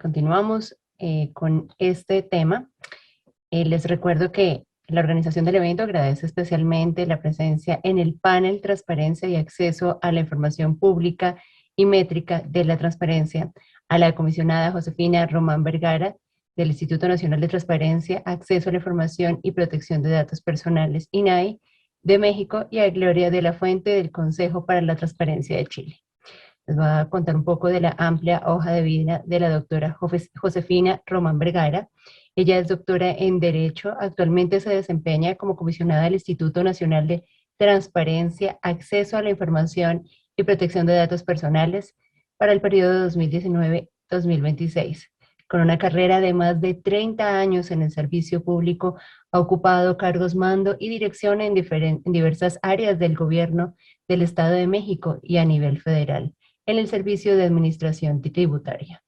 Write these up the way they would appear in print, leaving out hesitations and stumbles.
continuamos con este tema. Les recuerdo que la organización del evento agradece especialmente la presencia en el panel Transparencia y Acceso a la Información Pública y Métrica de la Transparencia a la comisionada Josefina Román Vergara del Instituto Nacional de Transparencia, Acceso a la Información y Protección de Datos Personales, INAI, de México, y a Gloria de la Fuente del Consejo para la Transparencia de Chile. Les voy a contar un poco de la amplia hoja de vida de la doctora Josefina Román Vergara. Ella es doctora en Derecho, actualmente se desempeña como comisionada del Instituto Nacional de Transparencia, Acceso a la Información y Protección de Datos Personales para el periodo 2019-2026. Con una carrera de más de 30 años en el servicio público, ha ocupado cargos mando y dirección en diversas áreas del gobierno del Estado de México y a nivel federal en el Servicio de Administración Tributaria.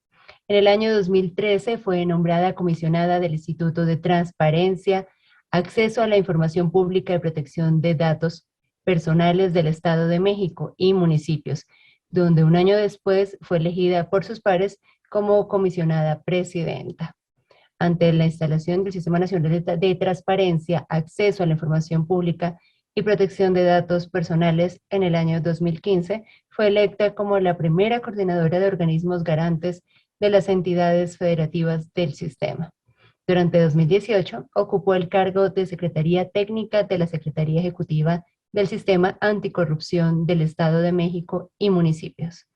En el año 2013 fue nombrada comisionada del Instituto de Transparencia, Acceso a la Información Pública y Protección de Datos Personales del Estado de México y municipios, donde un año después fue elegida por sus pares como comisionada presidenta. Ante la instalación del Sistema Nacional de Transparencia, Acceso a la Información Pública y Protección de Datos Personales en el año 2015, fue electa como la primera coordinadora de organismos garantes de las entidades federativas del sistema. Durante 2018, ocupó el cargo de Secretaría Técnica de la Secretaría Ejecutiva del Sistema Anticorrupción del Estado de México y municipios.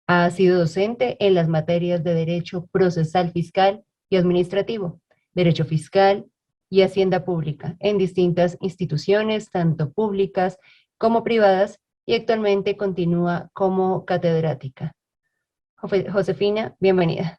Ha sido docente en las materias de Derecho Procesal Fiscal y Administrativo, Derecho Fiscal y Hacienda Pública en distintas instituciones, tanto públicas como privadas, y actualmente continúa como catedrática. Josefina, bienvenida.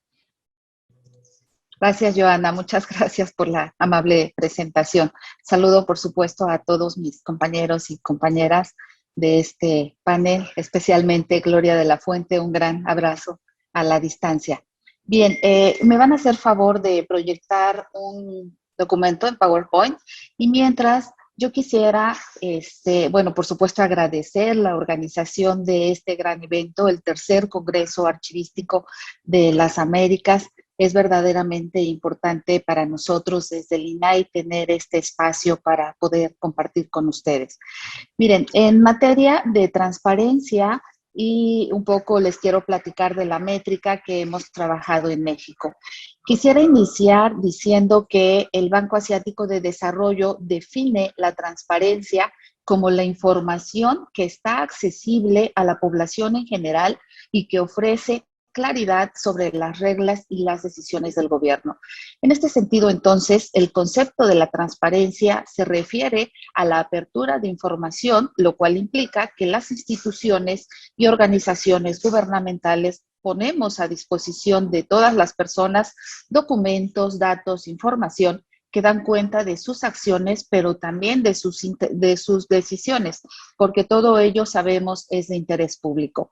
Gracias, Joana. Muchas gracias por la amable presentación. Saludo, por supuesto, a todos mis compañeros y compañeras de este panel, especialmente Gloria de la Fuente. Un gran abrazo a la distancia. Bien, me van a hacer favor de proyectar un documento en PowerPoint y mientras yo quisiera, bueno, por supuesto, agradecer la organización de este gran evento, el tercer Congreso Archivístico de las Américas. Es verdaderamente importante para nosotros desde el INAI tener este espacio para poder compartir con ustedes. Miren, en materia de transparencia y un poco les quiero platicar de la métrica que hemos trabajado en México. Quisiera iniciar diciendo que el Banco Asiático de Desarrollo define la transparencia como la información que está accesible a la población en general y que ofrece claridad sobre las reglas y las decisiones del gobierno. En este sentido, entonces, el concepto de la transparencia se refiere a la apertura de información, lo cual implica que las instituciones y organizaciones gubernamentales ponemos a disposición de todas las personas documentos, datos, información que dan cuenta de sus acciones, pero también de sus decisiones, porque todo ello, sabemos, es de interés público.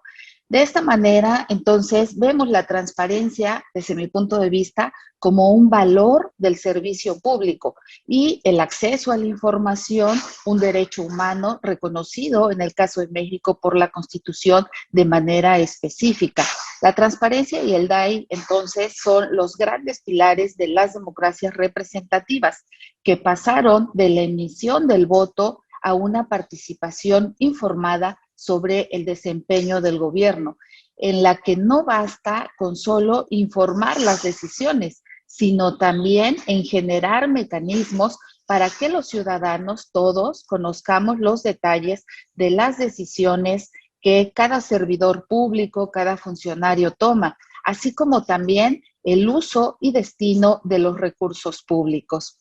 De esta manera, entonces, vemos la transparencia, desde mi punto de vista, como un valor del servicio público y el acceso a la información, un derecho humano reconocido, en el caso de México, por la Constitución de manera específica. La transparencia y el DAI, entonces, son los grandes pilares de las democracias representativas que pasaron de la emisión del voto a una participación informada sobre el desempeño del gobierno, en la que no basta con solo informar las decisiones, sino también en generar mecanismos para que los ciudadanos todos conozcamos los detalles de las decisiones que cada servidor público, cada funcionario toma, así como también el uso y destino de los recursos públicos.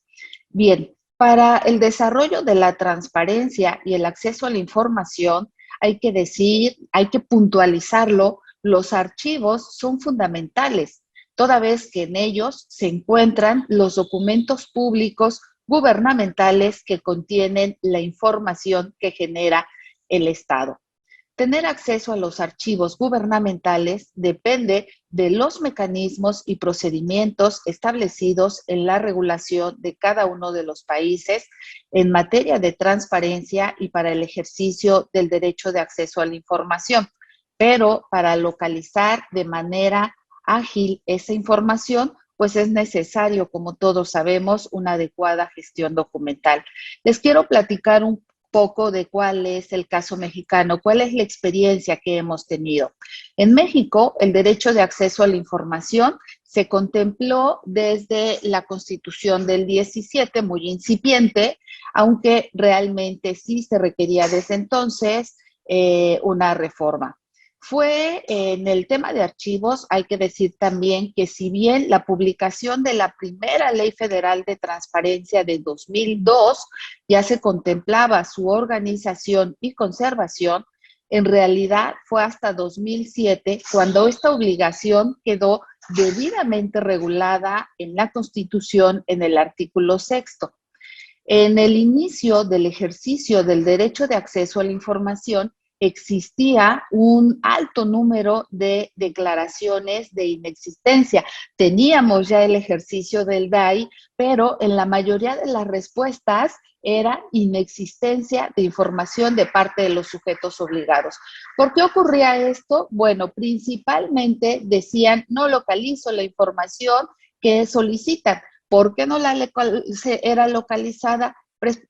Bien, para el desarrollo de la transparencia y el acceso a la información, hay que decir, hay que puntualizarlo, los archivos son fundamentales, toda vez que en ellos se encuentran los documentos públicos gubernamentales que contienen la información que genera el Estado. Tener acceso a los archivos gubernamentales depende de los mecanismos y procedimientos establecidos en la regulación de cada uno de los países en materia de transparencia y para el ejercicio del derecho de acceso a la información. Pero para localizar de manera ágil esa información, pues es necesario, como todos sabemos, una adecuada gestión documental. Les quiero platicar un poco de cuál es el caso mexicano, cuál es la experiencia que hemos tenido. En México, el derecho de acceso a la información se contempló desde la Constitución del 17, muy incipiente, aunque realmente sí se requería desde entonces una reforma. Fue en el tema de archivos, hay que decir también que si bien la publicación de la primera Ley Federal de Transparencia de 2002 ya se contemplaba su organización y conservación, en realidad fue hasta 2007 cuando esta obligación quedó debidamente regulada en la Constitución en el artículo 6. En el inicio del ejercicio del derecho de acceso a la información, existía un alto número de declaraciones de inexistencia. Teníamos ya el ejercicio del DAI, pero en la mayoría de las respuestas era inexistencia de información de parte de los sujetos obligados. ¿Por qué ocurría esto? Bueno, principalmente decían, no localizo la información que solicitan. ¿Por qué no era localizada?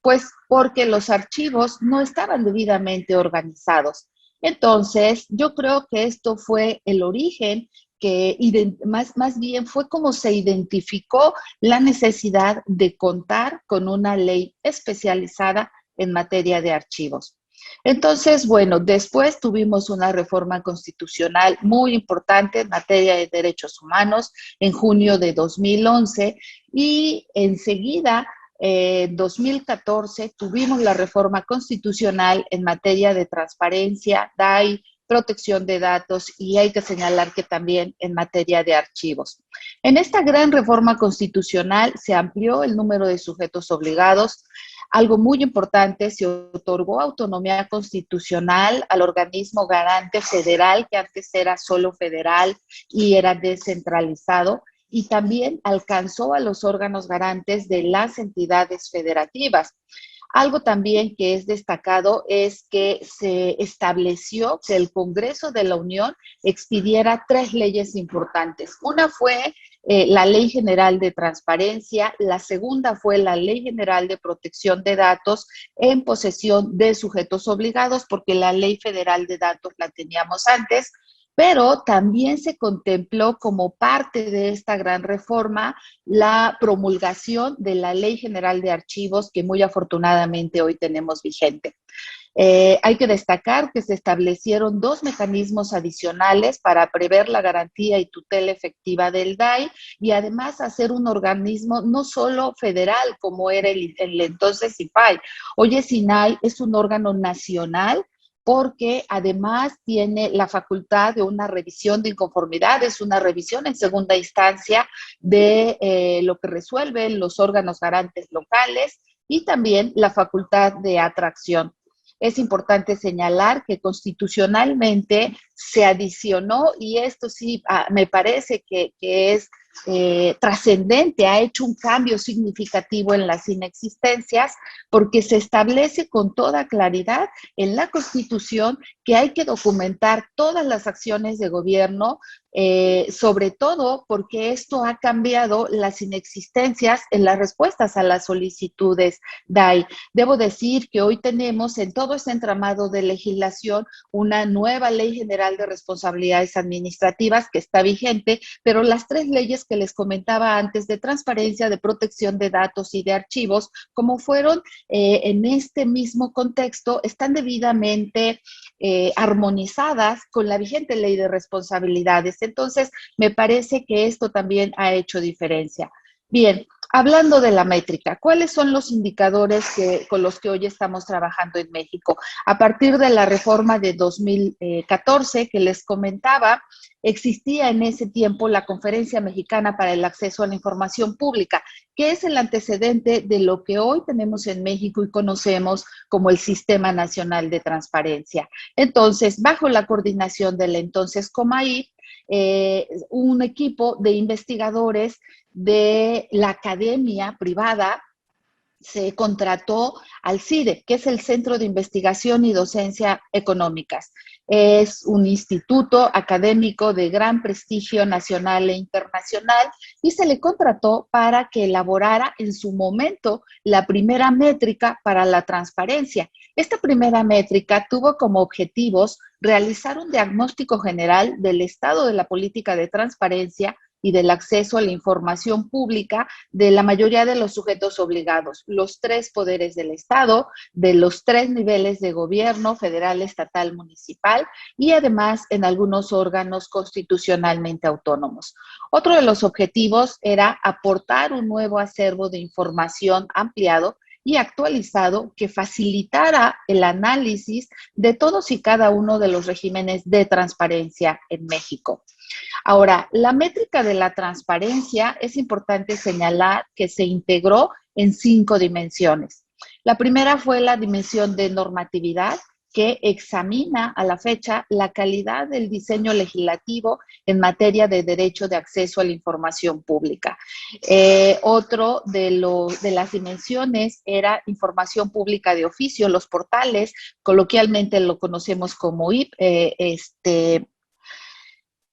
Pues porque los archivos no estaban debidamente organizados. Entonces, yo creo que esto fue el origen que más bien fue como se identificó la necesidad de contar con una ley especializada en materia de archivos. Entonces, bueno, después tuvimos una reforma constitucional muy importante en materia de derechos humanos en junio de 2011 y enseguida, en 2014, tuvimos la reforma constitucional en materia de transparencia, DAI, protección de datos y hay que señalar que también en materia de archivos. En esta gran reforma constitucional se amplió el número de sujetos obligados. Algo muy importante, se otorgó autonomía constitucional al organismo garante federal, que antes era solo federal y era descentralizado, y también alcanzó a los órganos garantes de las entidades federativas. Algo también que es destacado es que se estableció que el Congreso de la Unión expidiera 3 leyes importantes. Una fue la Ley General de Transparencia, la segunda fue la Ley General de Protección de Datos en posesión de sujetos obligados, porque la Ley Federal de Datos la teníamos antes, pero también se contempló como parte de esta gran reforma la promulgación de la Ley General de Archivos que muy afortunadamente hoy tenemos vigente. Hay que destacar que se establecieron 2 mecanismos adicionales para prever la garantía y tutela efectiva del DAI y además hacer un organismo no solo federal como era el entonces IPAI. Hoy el SINAI es un órgano nacional porque además tiene la facultad de una revisión de inconformidades, una revisión en segunda instancia de lo que resuelven los órganos garantes locales y también la facultad de atracción. Es importante señalar que constitucionalmente se adicionó, y esto sí me parece que es trascendente, ha hecho un cambio significativo en las inexistencias, porque se establece con toda claridad en la Constitución que hay que documentar todas las acciones de gobierno, sobre todo porque esto ha cambiado las inexistencias en las respuestas a las solicitudes DAI. Debo decir que hoy tenemos en todo este entramado de legislación una nueva Ley General de Responsabilidades Administrativas que está vigente, pero las 3 leyes que les comentaba antes de transparencia, de protección de datos y de archivos, como fueron en este mismo contexto, están debidamente armonizadas con la vigente Ley de Responsabilidades. Entonces, me parece que esto también ha hecho diferencia. Bien, hablando de la métrica, ¿cuáles son los indicadores con los que hoy estamos trabajando en México? A partir de la reforma de 2014 que les comentaba, existía en ese tiempo la Conferencia Mexicana para el Acceso a la Información Pública, que es el antecedente de lo que hoy tenemos en México y conocemos como el Sistema Nacional de Transparencia. Entonces, bajo la coordinación del entonces COMAIT, un equipo de investigadores de la academia privada se contrató al CIDE, que es el Centro de Investigación y Docencia Económicas. Es un instituto académico de gran prestigio nacional e internacional y se le contrató para que elaborara en su momento la primera métrica para la transparencia. Esta primera métrica tuvo como objetivos realizar un diagnóstico general del estado de la política de transparencia y del acceso a la información pública de la mayoría de los sujetos obligados, los 3 poderes del Estado, de los 3 niveles de gobierno, federal, estatal, municipal, y además en algunos órganos constitucionalmente autónomos. Otro de los objetivos era aportar un nuevo acervo de información ampliado y actualizado que facilitara el análisis de todos y cada uno de los regímenes de transparencia en México. Ahora, la métrica de la transparencia es importante señalar que se integró en 5 dimensiones. La primera fue la dimensión de normatividad, que examina a la fecha la calidad del diseño legislativo en materia de derecho de acceso a la información pública. Otro de las dimensiones era información pública de oficio, los portales, coloquialmente lo conocemos como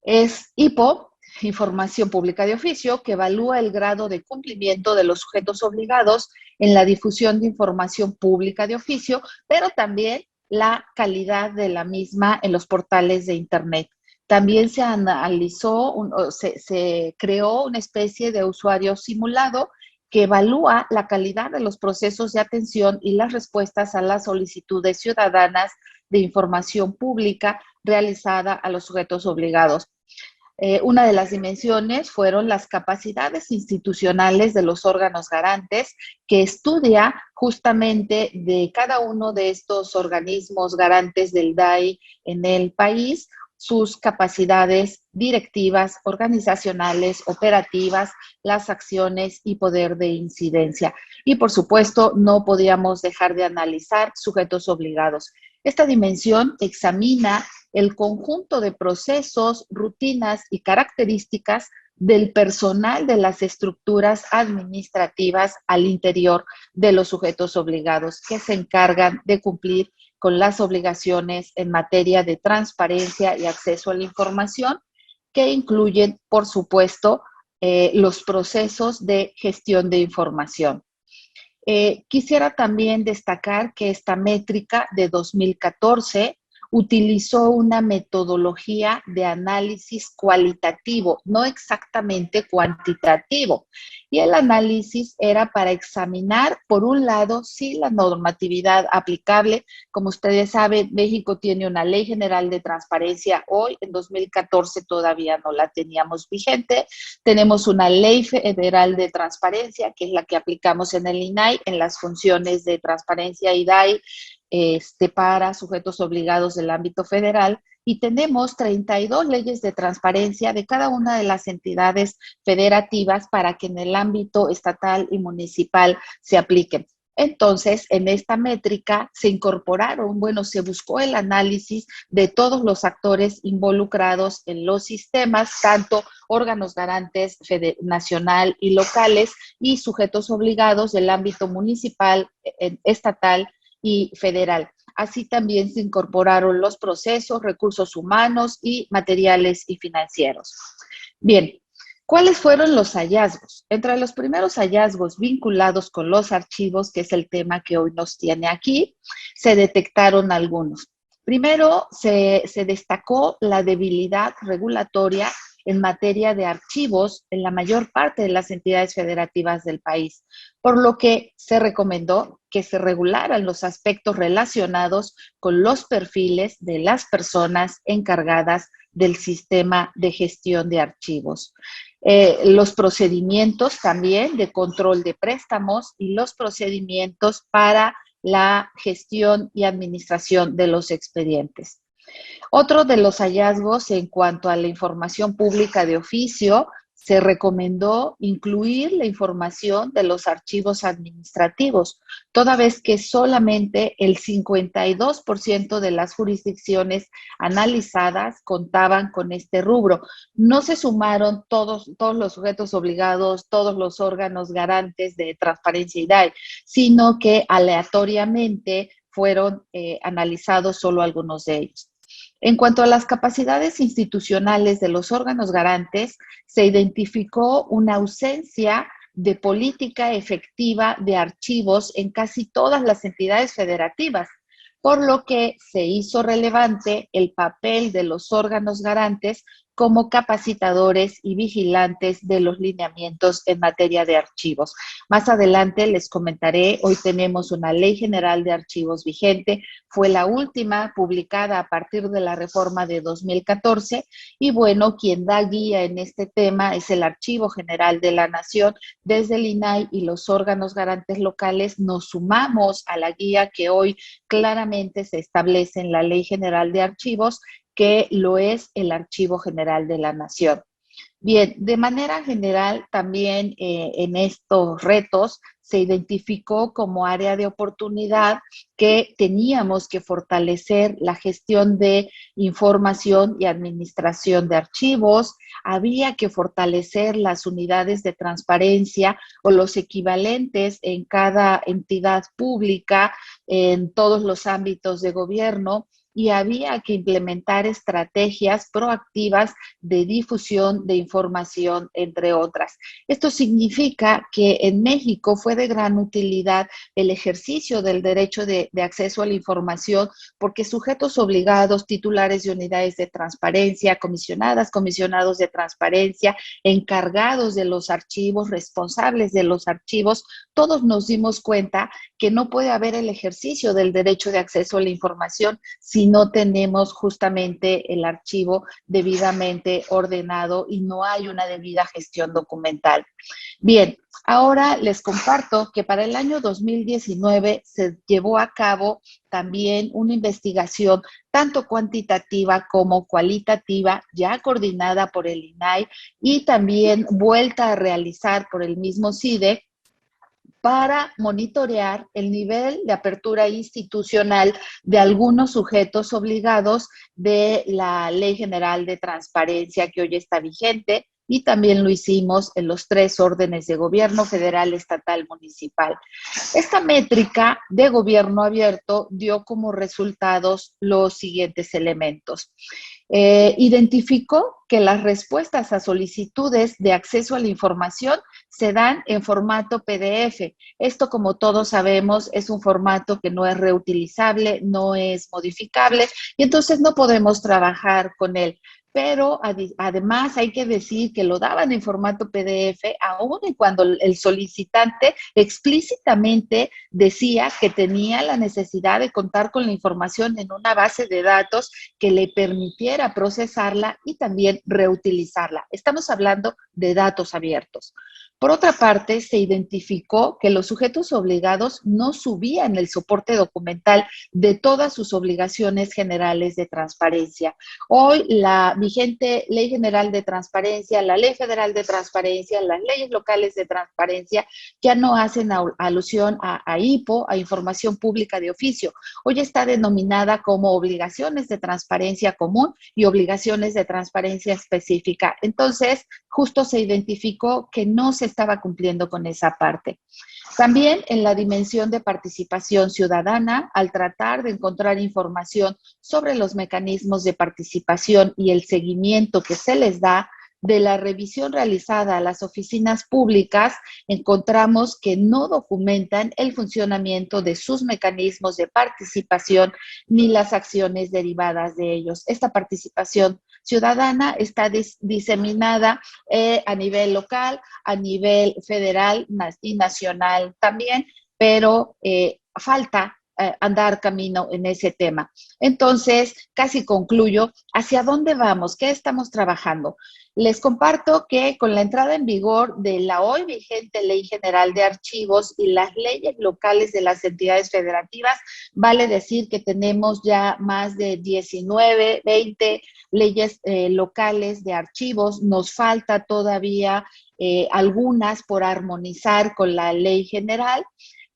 es IPO, Información Pública de Oficio, que evalúa el grado de cumplimiento de los sujetos obligados en la difusión de información pública de oficio, pero también la calidad de la misma en los portales de Internet. También se analizó, se creó una especie de usuario simulado que evalúa la calidad de los procesos de atención y las respuestas a las solicitudes ciudadanas de información pública realizada a los sujetos obligados. Una de las dimensiones fueron las capacidades institucionales de los órganos garantes, que estudia justamente de cada uno de estos organismos garantes del DAI en el país, sus capacidades directivas, organizacionales, operativas, las acciones y poder de incidencia. Y por supuesto, no podíamos dejar de analizar sujetos obligados. Esta dimensión examina el conjunto de procesos, rutinas y características del personal de las estructuras administrativas al interior de los sujetos obligados que se encargan de cumplir con las obligaciones en materia de transparencia y acceso a la información, que incluyen, por supuesto, los procesos de gestión de información. Quisiera también destacar que esta métrica de 2014 utilizó una metodología de análisis cualitativo, no exactamente cuantitativo. Y el análisis era para examinar, por un lado, si la normatividad aplicable, como ustedes saben, México tiene una Ley General de Transparencia hoy, en 2014 todavía no la teníamos vigente. Tenemos una Ley Federal de Transparencia, que es la que aplicamos en el INAI, en las funciones de transparencia y DAI, para sujetos obligados del ámbito federal, y tenemos 32 leyes de transparencia de cada una de las entidades federativas para que en el ámbito estatal y municipal se apliquen. Entonces, en esta métrica se incorporaron, se buscó el análisis de todos los actores involucrados en los sistemas, tanto órganos garantes nacional y locales y sujetos obligados del ámbito municipal, estatal y federal. Así también se incorporaron los procesos, recursos humanos y materiales y financieros. Bien, ¿cuáles fueron los hallazgos? Entre los primeros hallazgos vinculados con los archivos, que es el tema que hoy nos tiene aquí, se detectaron algunos. Primero, se destacó la debilidad regulatoria en materia de archivos en la mayor parte de las entidades federativas del país, por lo que se recomendó que se regularan los aspectos relacionados con los perfiles de las personas encargadas del sistema de gestión de archivos. Los procedimientos también de control de préstamos y los procedimientos para la gestión y administración de los expedientes. Otro de los hallazgos en cuanto a la información pública de oficio se recomendó incluir la información de los archivos administrativos, toda vez que solamente el 52% de las jurisdicciones analizadas contaban con este rubro. No se sumaron todos los sujetos obligados, todos los órganos garantes de transparencia y DAI, sino que aleatoriamente fueron analizados solo algunos de ellos. En cuanto a las capacidades institucionales de los órganos garantes, se identificó una ausencia de política efectiva de archivos en casi todas las entidades federativas, por lo que se hizo relevante el papel de los órganos garantes como capacitadores y vigilantes de los lineamientos en materia de archivos. Más adelante les comentaré, hoy tenemos una Ley General de Archivos vigente, fue la última publicada a partir de la reforma de 2014 y bueno, quien da guía en este tema es el Archivo General de la Nación. Desde el INAI y los órganos garantes locales nos sumamos a la guía que hoy claramente se establece en la Ley General de Archivos, que lo es el Archivo General de la Nación. Bien, de manera general, también en estos retos se identificó como área de oportunidad que teníamos que fortalecer la gestión de información y administración de archivos, había que fortalecer las unidades de transparencia o los equivalentes en cada entidad pública, en todos los ámbitos de gobierno, y había que implementar estrategias proactivas de difusión de información, entre otras. Esto significa que en México fue de gran utilidad el ejercicio del derecho de acceso a la información, porque sujetos obligados, titulares de unidades de transparencia, comisionadas, comisionados de transparencia, encargados de los archivos, responsables de los archivos, todos nos dimos cuenta que no puede haber el ejercicio del derecho de acceso a la información si no tenemos justamente el archivo debidamente ordenado y no hay una debida gestión documental. Bien, ahora les comparto que para el año 2019 se llevó a cabo también una investigación tanto cuantitativa como cualitativa, ya coordinada por el INAI y también vuelta a realizar por el mismo CIDE, para monitorear el nivel de apertura institucional de algunos sujetos obligados de la Ley General de Transparencia que hoy está vigente, y también lo hicimos en los 3 órdenes de gobierno: federal, estatal, municipal. Esta métrica de gobierno abierto dio como resultados los siguientes elementos. Identificó que las respuestas a solicitudes de acceso a la información se dan en formato PDF. Esto, como todos sabemos, es un formato que no es reutilizable, no es modificable y entonces no podemos trabajar con él. Pero además hay que decir que lo daban en formato PDF, aun y cuando el solicitante explícitamente decía que tenía la necesidad de contar con la información en una base de datos que le permitiera procesarla y también reutilizarla. Estamos hablando de datos abiertos. Por otra parte, se identificó que los sujetos obligados no subían el soporte documental de todas sus obligaciones generales de transparencia. Hoy la vigente Ley General de Transparencia, la Ley Federal de Transparencia, las leyes locales de transparencia ya no hacen alusión a IPO, a información pública de oficio. Hoy está denominada como obligaciones de transparencia común y obligaciones de transparencia específica. Entonces, justo se identificó que no se estaba cumpliendo con esa parte. También en la dimensión de participación ciudadana, al tratar de encontrar información sobre los mecanismos de participación y el seguimiento que se les da, de la revisión realizada a las oficinas públicas, encontramos que no documentan el funcionamiento de sus mecanismos de participación ni las acciones derivadas de ellos. Esta participación ciudadana está diseminada a nivel local, a nivel federal y nacional también, pero falta andar camino en ese tema. Entonces, casi concluyo, ¿hacia dónde vamos? ¿Qué estamos trabajando? Les comparto que con la entrada en vigor de la hoy vigente Ley General de Archivos y las leyes locales de las entidades federativas, vale decir que tenemos ya más de 19, 20 leyes locales de archivos. Nos falta todavía algunas por armonizar con la ley general,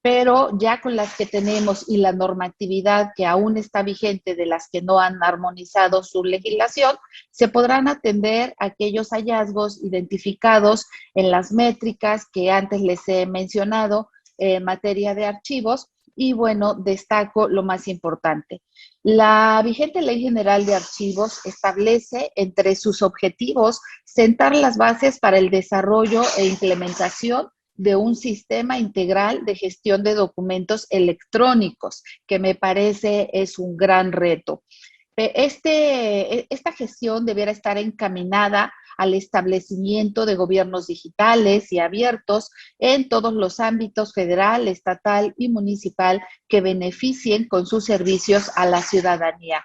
pero ya con las que tenemos y la normatividad que aún está vigente de las que no han armonizado su legislación, se podrán atender aquellos hallazgos identificados en las métricas que antes les he mencionado en materia de archivos. Y bueno, destaco lo más importante. La vigente Ley General de Archivos establece entre sus objetivos sentar las bases para el desarrollo e implementación de un sistema integral de gestión de documentos electrónicos, que me parece es un gran reto. Esta gestión debiera estar encaminada al establecimiento de gobiernos digitales y abiertos en todos los ámbitos federal, estatal y municipal que beneficien con sus servicios a la ciudadanía.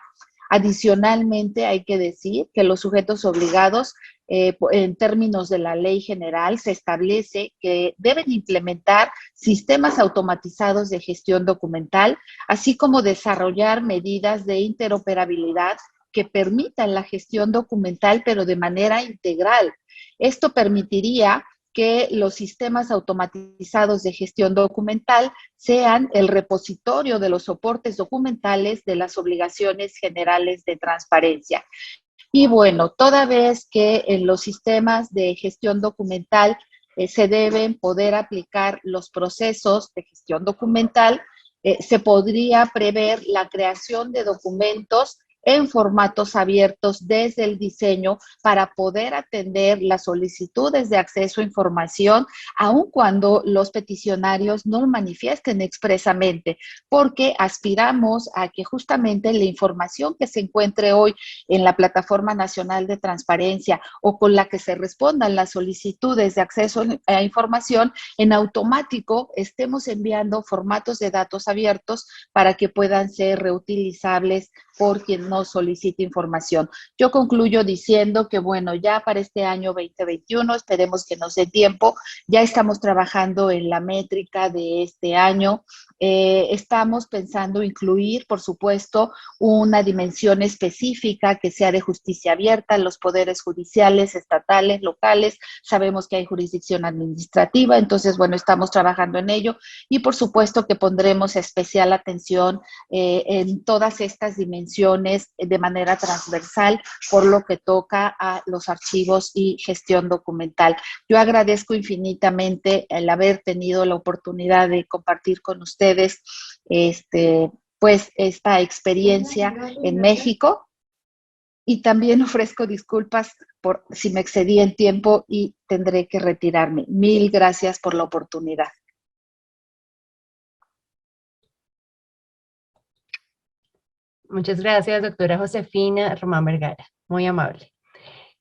Adicionalmente, hay que decir que los sujetos obligados, en términos de la ley general, se establece que deben implementar sistemas automatizados de gestión documental, así como desarrollar medidas de interoperabilidad que permitan la gestión documental, pero de manera integral. Esto permitiría que los sistemas automatizados de gestión documental sean el repositorio de los soportes documentales de las obligaciones generales de transparencia. Y bueno, toda vez que en los sistemas de gestión documental se deben poder aplicar los procesos de gestión documental, se podría prever la creación de documentos en formatos abiertos desde el diseño para poder atender las solicitudes de acceso a información, aun cuando los peticionarios no lo manifiesten expresamente, porque aspiramos a que justamente la información que se encuentre hoy en la Plataforma Nacional de Transparencia o con la que se respondan las solicitudes de acceso a información, en automático estemos enviando formatos de datos abiertos para que puedan ser reutilizables por quien nos solicite información. Yo concluyo diciendo que, bueno, ya para este año 2021, esperemos que nos dé tiempo, ya estamos trabajando en la métrica de este año. Estamos pensando incluir, por supuesto, una dimensión específica que sea de justicia abierta en los poderes judiciales, estatales, locales. Sabemos que hay jurisdicción administrativa, entonces, bueno, estamos trabajando en ello y, por supuesto, que pondremos especial atención en todas estas dimensiones de manera transversal por lo que toca a los archivos y gestión documental. Yo agradezco infinitamente el haber tenido la oportunidad de compartir con ustedes pues esta experiencia en México, y también ofrezco disculpas por si me excedí en tiempo y tendré que retirarme. Mil gracias por la oportunidad. Muchas gracias, doctora Josefina Román Vergara. Muy amable.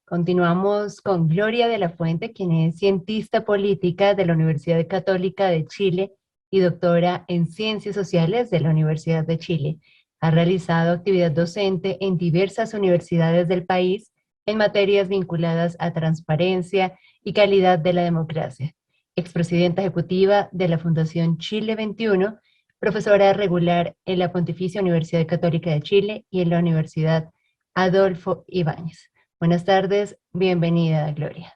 Continuamos con Gloria de la Fuente, quien es cientista política de la Universidad Católica de Chile y doctora en Ciencias Sociales de la Universidad de Chile. Ha realizado actividad docente en diversas universidades del país en materias vinculadas a transparencia y calidad de la democracia. Expresidenta ejecutiva de la Fundación Chile 21, profesora regular en la Pontificia Universidad Católica de Chile y en la Universidad Adolfo Ibáñez. Buenas tardes, bienvenida, Gloria.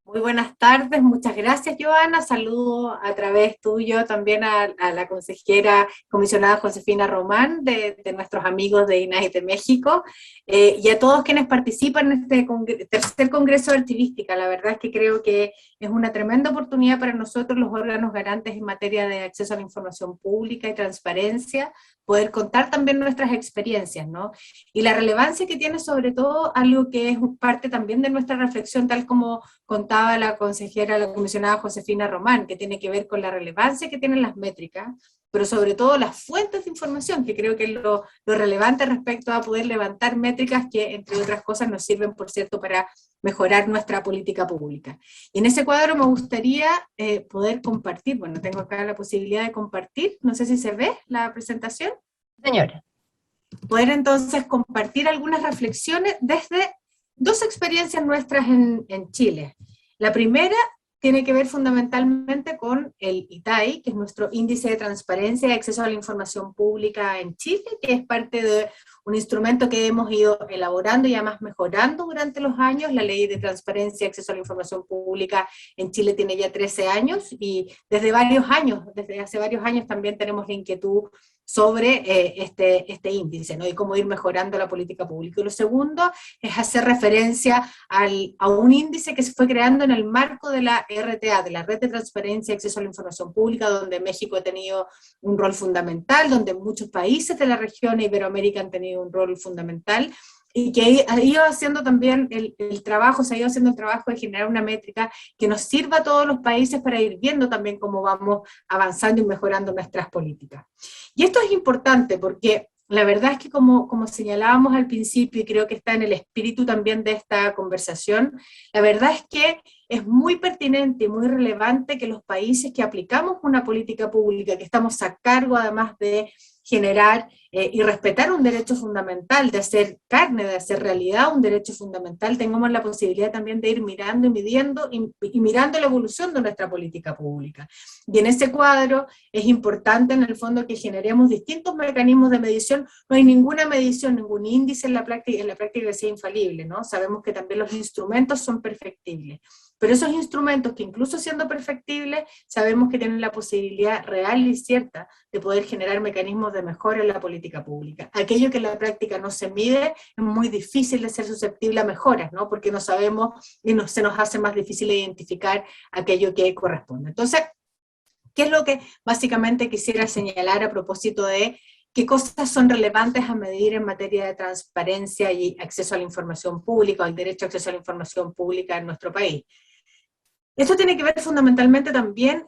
Muy buenas tardes, muchas gracias, Joana. Saludo a través tuyo también a la consejera comisionada Josefina Román de nuestros amigos de INAI de México y a todos quienes participan en este tercer Congreso de Archivística. La verdad es que creo que es una tremenda oportunidad para nosotros, los órganos garantes en materia de acceso a la información pública y transparencia, poder contar también nuestras experiencias, ¿no? Y la relevancia que tiene sobre todo algo que es parte también de nuestra reflexión, tal como contaba la consejera, la comisionada Josefina Román, que tiene que ver con la relevancia que tienen las métricas, pero sobre todo las fuentes de información, que creo que es lo relevante respecto a poder levantar métricas que, entre otras cosas, nos sirven, por cierto, para mejorar nuestra política pública. Y en ese cuadro me gustaría poder compartir, bueno, tengo acá la posibilidad de compartir, no sé si se ve la presentación. Señora. Poder entonces compartir algunas reflexiones desde dos experiencias nuestras en Chile. La primera tiene que ver fundamentalmente con el ITAI, que es nuestro Índice de Transparencia y Acceso a la Información Pública en Chile, que es parte de un instrumento que hemos ido elaborando y además mejorando durante los años. La Ley de Transparencia y Acceso a la Información Pública en Chile tiene ya 13 años, y desde hace varios años también tenemos la inquietud sobre este índice, ¿no? Y cómo ir mejorando la política pública. Y lo segundo es hacer referencia a un índice que se fue creando en el marco de la RTA, de la Red de Transparencia y Acceso a la Información Pública, donde México ha tenido un rol fundamental, donde muchos países de la región e Iberoamérica han tenido un rol fundamental, y que ha ido haciendo también el trabajo, se ha ido haciendo el trabajo de generar una métrica que nos sirva a todos los países para ir viendo también cómo vamos avanzando y mejorando nuestras políticas. Y esto es importante porque la verdad es que como señalábamos al principio, y creo que está en el espíritu también de esta conversación, la verdad es que es muy pertinente y muy relevante que los países que aplicamos una política pública, que estamos a cargo además de generar y respetar un derecho fundamental, de hacer carne, de hacer realidad un derecho fundamental, tengamos la posibilidad también de ir mirando y midiendo y mirando la evolución de nuestra política pública. Y en ese cuadro es importante en el fondo que generemos distintos mecanismos de medición. No hay ninguna medición, ningún índice en la práctica que sea infalible, ¿no? Sabemos que también los instrumentos son perfectibles, pero esos instrumentos que incluso siendo perfectibles, sabemos que tienen la posibilidad real y cierta de poder generar mecanismos de mejora en la política pública. Aquello que en la práctica no se mide es muy difícil de ser susceptible a mejoras, ¿no? Porque no sabemos y se nos hace más difícil identificar aquello que corresponde. Entonces, ¿qué es lo que básicamente quisiera señalar a propósito de qué cosas son relevantes a medir en materia de transparencia y acceso a la información pública, o el derecho a acceso a la información pública en nuestro país? Esto tiene que ver fundamentalmente también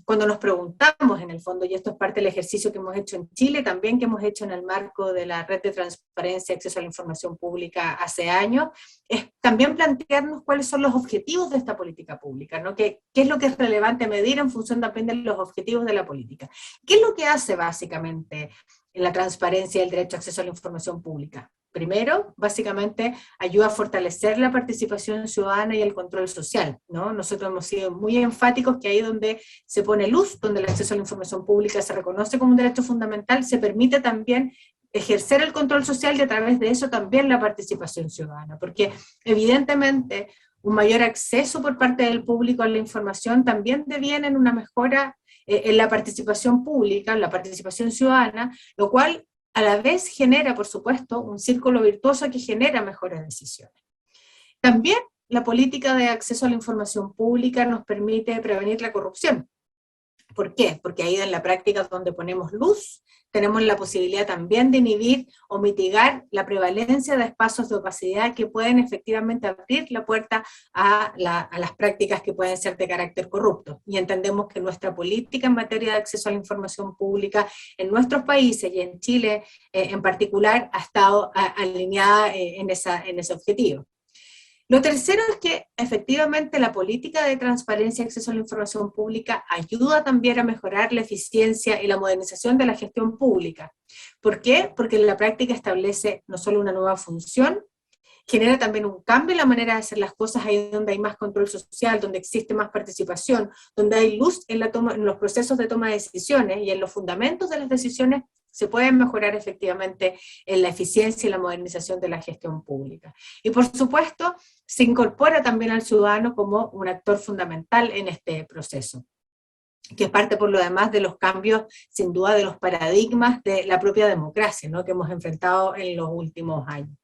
cuando nos preguntamos en el fondo, y esto es parte del ejercicio que hemos hecho en Chile, también que hemos hecho en el marco de la Red de Transparencia y Acceso a la Información Pública hace años, es también plantearnos cuáles son los objetivos de esta política pública, ¿no? ¿Qué es lo que es relevante medir en función también de los objetivos de la política? ¿Qué es lo que hace básicamente la transparencia y el derecho a acceso a la información pública? Primero, básicamente, ayuda a fortalecer la participación ciudadana y el control social, ¿no? Nosotros hemos sido muy enfáticos que ahí donde se pone luz, donde el acceso a la información pública se reconoce como un derecho fundamental, se permite también ejercer el control social y a través de eso también la participación ciudadana, porque evidentemente un mayor acceso por parte del público a la información también deviene en una mejora en la participación pública, en la participación ciudadana, lo cual a la vez genera, por supuesto, un círculo virtuoso que genera mejores decisiones. También la política de acceso a la información pública nos permite prevenir la corrupción. ¿Por qué? Porque ahí en la práctica donde ponemos luz, tenemos la posibilidad también de inhibir o mitigar la prevalencia de espacios de opacidad que pueden efectivamente abrir la puerta a las prácticas que pueden ser de carácter corrupto. Y entendemos que nuestra política en materia de acceso a la información pública en nuestros países y en Chile en particular ha estado alineada en ese objetivo. Lo tercero es que efectivamente la política de transparencia y acceso a la información pública ayuda también a mejorar la eficiencia y la modernización de la gestión pública. ¿Por qué? Porque en la práctica establece no solo una nueva función, genera también un cambio en la manera de hacer las cosas ahí donde hay más control social, donde existe más participación, donde hay luz en los procesos de toma de decisiones y en los fundamentos de las decisiones, se pueden mejorar efectivamente en la eficiencia y la modernización de la gestión pública. Y por supuesto, se incorpora también al ciudadano como un actor fundamental en este proceso, que es parte por lo demás de los cambios, sin duda, de los paradigmas de la propia democracia, ¿no? Que hemos enfrentado en los últimos años.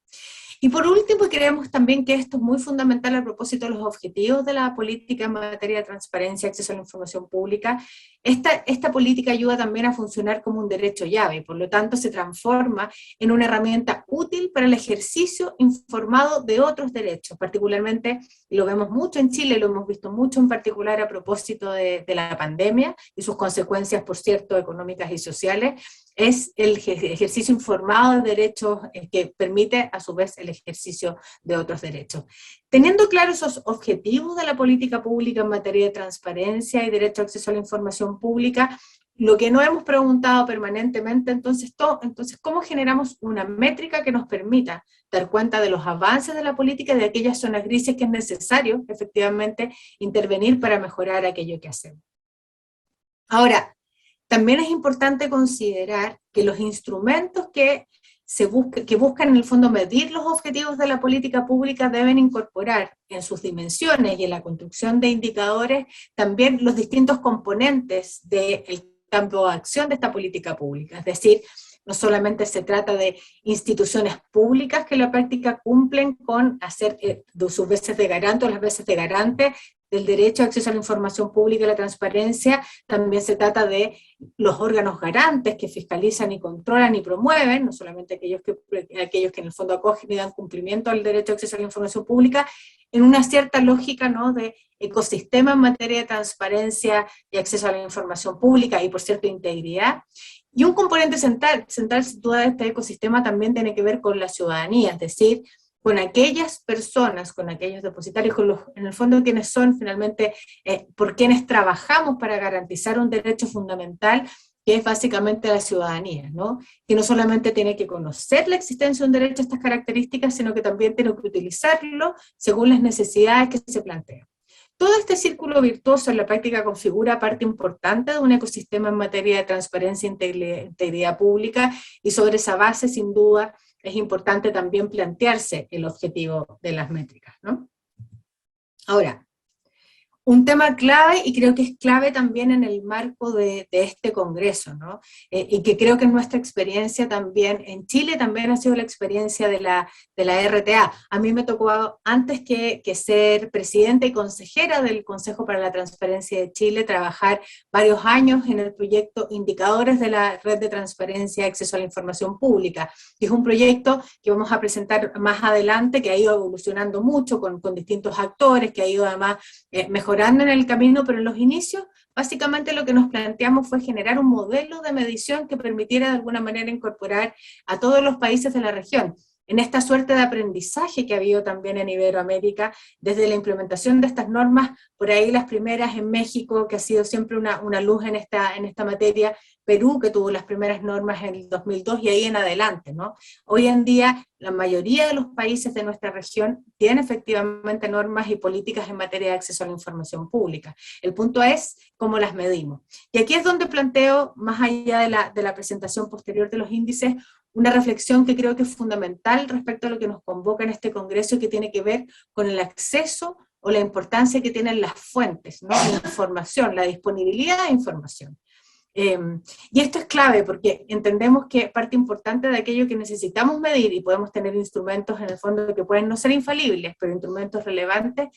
Y por último, creemos también que esto es muy fundamental a propósito de los objetivos de la política en materia de transparencia y acceso a la información pública. Esta política ayuda también a funcionar como un derecho llave, y por lo tanto se transforma en una herramienta útil para el ejercicio informado de otros derechos, particularmente, y lo vemos mucho en Chile, lo hemos visto mucho en particular a propósito de la pandemia y sus consecuencias, por cierto, económicas y sociales, es el ejercicio informado de derechos que permite a su vez el ejercicio de otros derechos. Teniendo claros esos objetivos de la política pública en materia de transparencia y derecho a acceso a la información pública, lo que nos hemos preguntado permanentemente, entonces, ¿cómo generamos una métrica que nos permita dar cuenta de los avances de la política y de aquellas zonas grises que es necesario efectivamente intervenir para mejorar aquello que hacemos? Ahora, también es importante considerar que los instrumentos que buscan en el fondo medir los objetivos de la política pública deben incorporar en sus dimensiones y en la construcción de indicadores también los distintos componentes del campo de acción de esta política pública. Es decir, no solamente se trata de instituciones públicas que en la práctica cumplen con hacer sus veces de garante o las veces de garante del derecho a acceso a la información pública y la transparencia, también se trata de los órganos garantes que fiscalizan y controlan y promueven, no solamente aquellos que en el fondo acogen y dan cumplimiento al derecho a acceso a la información pública, en una cierta lógica, ¿no?, de ecosistema en materia de transparencia y acceso a la información pública y, por cierto, integridad. Y un componente central sin duda de este ecosistema también tiene que ver con la ciudadanía, es decir, con aquellas personas, con aquellos depositarios, en el fondo quienes son finalmente, por quienes trabajamos para garantizar un derecho fundamental, que es básicamente la ciudadanía, ¿no? Que no solamente tiene que conocer la existencia de un derecho a estas características, sino que también tiene que utilizarlo según las necesidades que se plantean. Todo este círculo virtuoso en la práctica configura parte importante de un ecosistema en materia de transparencia e integridad pública, y sobre esa base, sin duda, es importante también plantearse el objetivo de las métricas, ¿no? Ahora, un tema clave, y creo que es clave también en el marco de este congreso, ¿no? Y que creo que en nuestra experiencia también, en Chile también ha sido la experiencia de la RTA. A mí me tocó, antes que ser presidenta y consejera del Consejo para la Transparencia de Chile, trabajar varios años en el proyecto Indicadores de la Red de Transparencia y Acceso a la Información Pública, que es un proyecto que vamos a presentar más adelante, que ha ido evolucionando mucho con distintos actores, que ha ido además mejorando en el camino, pero en los inicios, básicamente lo que nos planteamos fue generar un modelo de medición que permitiera de alguna manera incorporar a todos los países de la región, en esta suerte de aprendizaje que ha habido también en Iberoamérica, desde la implementación de estas normas, por ahí las primeras en México, que ha sido siempre una luz en esta materia, Perú, que tuvo las primeras normas en el 2002 y ahí en adelante, ¿no? Hoy en día, la mayoría de los países de nuestra región tienen efectivamente normas y políticas en materia de acceso a la información pública. El punto es cómo las medimos. Y aquí es donde planteo, más allá de la presentación posterior de los índices, una reflexión que creo que es fundamental respecto a lo que nos convoca en este congreso, que tiene que ver con el acceso o la importancia que tienen las fuentes, ¿no? La información, la disponibilidad de información. Y esto es clave porque entendemos que parte importante de aquello que necesitamos medir, y podemos tener instrumentos en el fondo que pueden no ser infalibles, pero instrumentos relevantes,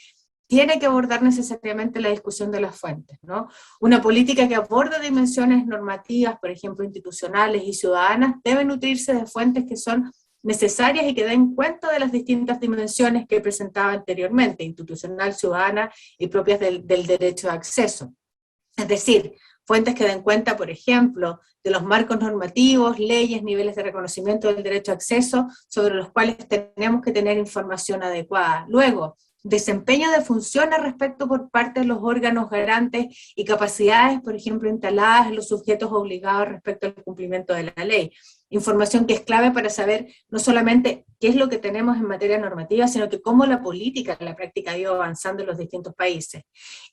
tiene que abordar necesariamente la discusión de las fuentes, ¿no? Una política que aborde dimensiones normativas, por ejemplo, institucionales y ciudadanas, debe nutrirse de fuentes que son necesarias y que den cuenta de las distintas dimensiones que presentaba anteriormente, institucional, ciudadana y propias del derecho de acceso. Es decir, fuentes que den cuenta, por ejemplo, de los marcos normativos, leyes, niveles de reconocimiento del derecho a acceso, sobre los cuales tenemos que tener información adecuada. Luego, desempeño de funciones respecto por parte de los órganos garantes y capacidades, por ejemplo, instaladas en los sujetos obligados respecto al cumplimiento de la ley. Información que es clave para saber no solamente qué es lo que tenemos en materia normativa, sino que cómo la política en la práctica ha ido avanzando en los distintos países.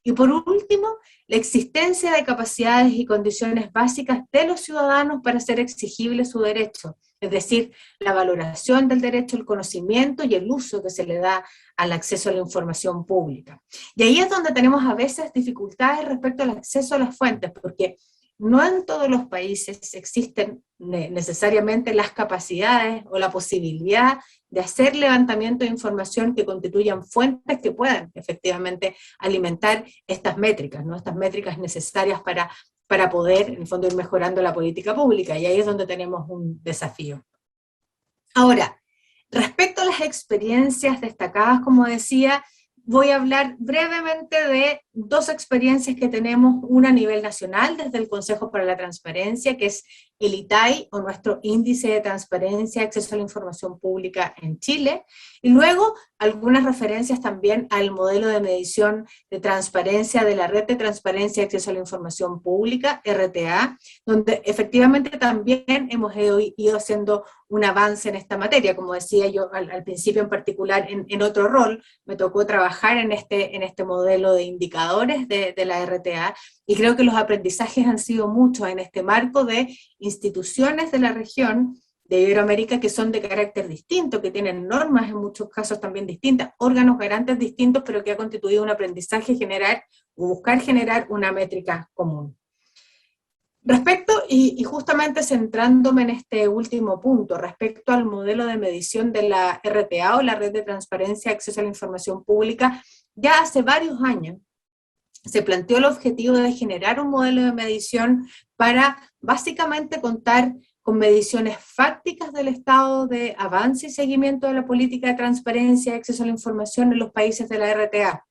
Y por último, la existencia de capacidades y condiciones básicas de los ciudadanos para hacer exigible su derecho, es decir, la valoración del derecho, el conocimiento y el uso que se le da al acceso a la información pública. Y ahí es donde tenemos a veces dificultades respecto al acceso a las fuentes, porque no en todos los países existen necesariamente las capacidades o la posibilidad de hacer levantamiento de información que constituyan fuentes que puedan efectivamente alimentar estas métricas, ¿no? Estas métricas necesarias para poder, en el fondo, ir mejorando la política pública, y ahí es donde tenemos un desafío. Ahora, respecto a las experiencias destacadas, como decía, voy a hablar brevemente de dos experiencias que tenemos, una a nivel nacional desde el Consejo para la Transparencia, que es el ITAI, o nuestro Índice de Transparencia y Acceso a la Información Pública en Chile, y luego algunas referencias también al modelo de medición de transparencia de la Red de Transparencia y Acceso a la Información Pública, RTA, donde efectivamente también hemos ido haciendo un avance en esta materia. Como decía yo al principio, en particular en otro rol, me tocó trabajar en este modelo de indicadores de la RTA, y creo que los aprendizajes han sido muchos en este marco de instituciones de la región de Iberoamérica que son de carácter distinto, que tienen normas en muchos casos también distintas, órganos garantes distintos, pero que ha constituido un aprendizaje generar o buscar generar una métrica común. Respecto, y justamente centrándome en este último punto, respecto al modelo de medición de la RTA, o la Red de Transparencia y Acceso a la Información Pública, ya hace varios años se planteó el objetivo de generar un modelo de medición para básicamente contar con mediciones fácticas del estado de avance y seguimiento de la política de transparencia y acceso a la información en los países de la RTA,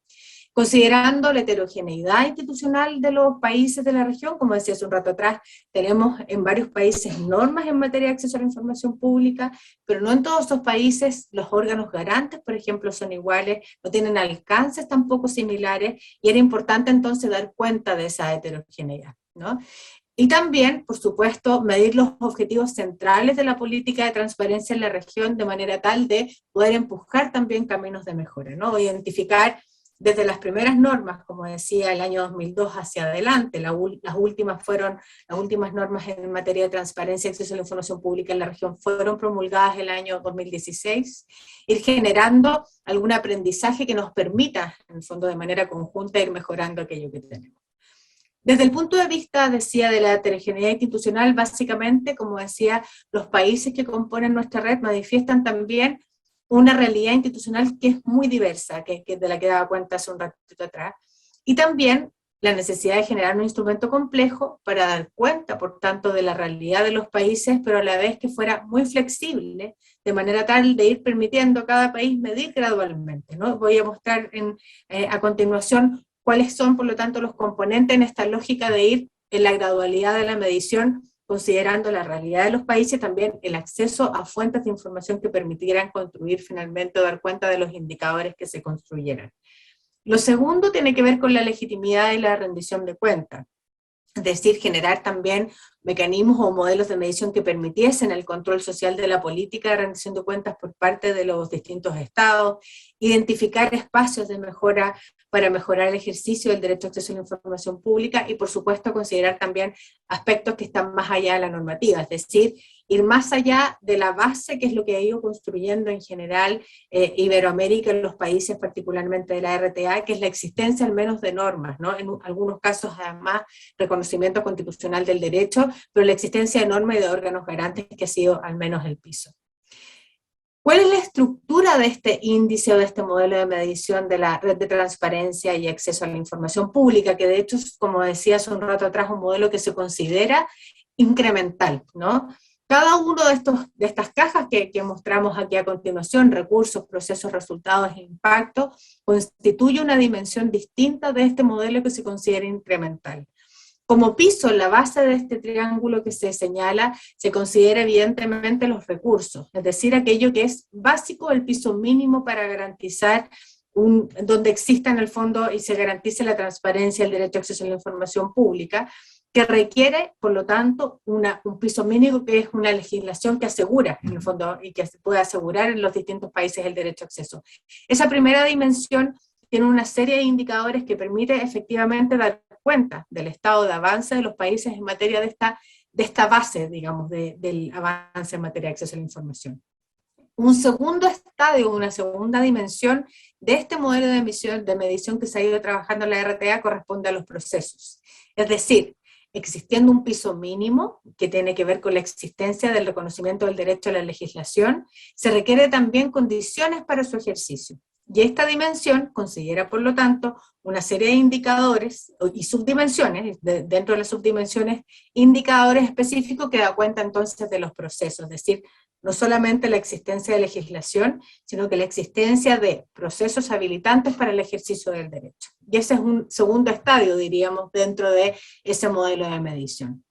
considerando la heterogeneidad institucional de los países de la región. Como decía hace un rato atrás, tenemos en varios países normas en materia de acceso a la información pública, pero no en todos estos países los órganos garantes, por ejemplo, son iguales, no tienen alcances tampoco similares, y era importante entonces dar cuenta de esa heterogeneidad, ¿no? Y también, por supuesto, medir los objetivos centrales de la política de transparencia en la región de manera tal de poder empujar también caminos de mejora, ¿no? Identificar desde las primeras normas, como decía, el año 2002 hacia adelante, las últimas normas en materia de transparencia y acceso a la información pública en la región fueron promulgadas el año 2016, ir generando algún aprendizaje que nos permita, en el fondo de manera conjunta, ir mejorando aquello que tenemos. Desde el punto de vista, decía, de la heterogeneidad institucional, básicamente, como decía, los países que componen nuestra red manifiestan también una realidad institucional que es muy diversa, que de la que daba cuenta hace un ratito atrás, y también la necesidad de generar un instrumento complejo para dar cuenta, por tanto, de la realidad de los países, pero a la vez que fuera muy flexible, de manera tal de ir permitiendo a cada país medir gradualmente, ¿no? Voy a mostrar a continuación cuáles son, por lo tanto, los componentes en esta lógica de ir en la gradualidad de la medición, considerando la realidad de los países, también el acceso a fuentes de información que permitieran construir finalmente o dar cuenta de los indicadores que se construyeran. Lo segundo tiene que ver con la legitimidad y la rendición de cuentas, es decir, generar también mecanismos o modelos de medición que permitiesen el control social de la política de rendición de cuentas por parte de los distintos estados, identificar espacios de mejora para mejorar el ejercicio del derecho a acceso a la información pública, y por supuesto considerar también aspectos que están más allá de la normativa, es decir, ir más allá de la base, que es lo que ha ido construyendo en general Iberoamérica, en los países particularmente de la RTA, que es la existencia al menos de normas, ¿no? En algunos casos además reconocimiento constitucional del derecho, pero la existencia de normas y de órganos garantes, que ha sido al menos el piso. ¿Cuál es la estructura de este índice o de este modelo de medición de la Red de Transparencia y Acceso a la Información Pública? Que de hecho, como decía hace un rato atrás, un modelo que se considera incremental, ¿no? Cada uno de estas cajas que mostramos aquí a continuación, recursos, procesos, resultados e impacto, constituye una dimensión distinta de este modelo que se considera incremental. Como piso, en la base de este triángulo que se señala, se considera evidentemente los recursos, es decir, aquello que es básico, el piso mínimo para garantizar donde exista en el fondo y se garantice la transparencia, el derecho a acceso a la información pública, que requiere, por lo tanto, un piso mínimo que es una legislación que asegura, en el fondo, y que se puede asegurar en los distintos países el derecho a acceso. Esa primera dimensión tiene una serie de indicadores que permite efectivamente dar cuenta del estado de avance de los países en materia de esta base, digamos, del avance en materia de acceso a la información. Un segundo estadio, una segunda dimensión de este modelo de medición que se ha ido trabajando en la RTA corresponde a los procesos. Es decir, existiendo un piso mínimo que tiene que ver con la existencia del reconocimiento del derecho a la legislación, se requiere también condiciones para su ejercicio. Y esta dimensión considera, por lo tanto, una serie de indicadores y subdimensiones, dentro de las subdimensiones, indicadores específicos que da cuenta entonces de los procesos, es decir, no solamente la existencia de legislación, sino que la existencia de procesos habilitantes para el ejercicio del derecho. Y ese es un segundo estadio, diríamos, dentro de ese modelo de medición.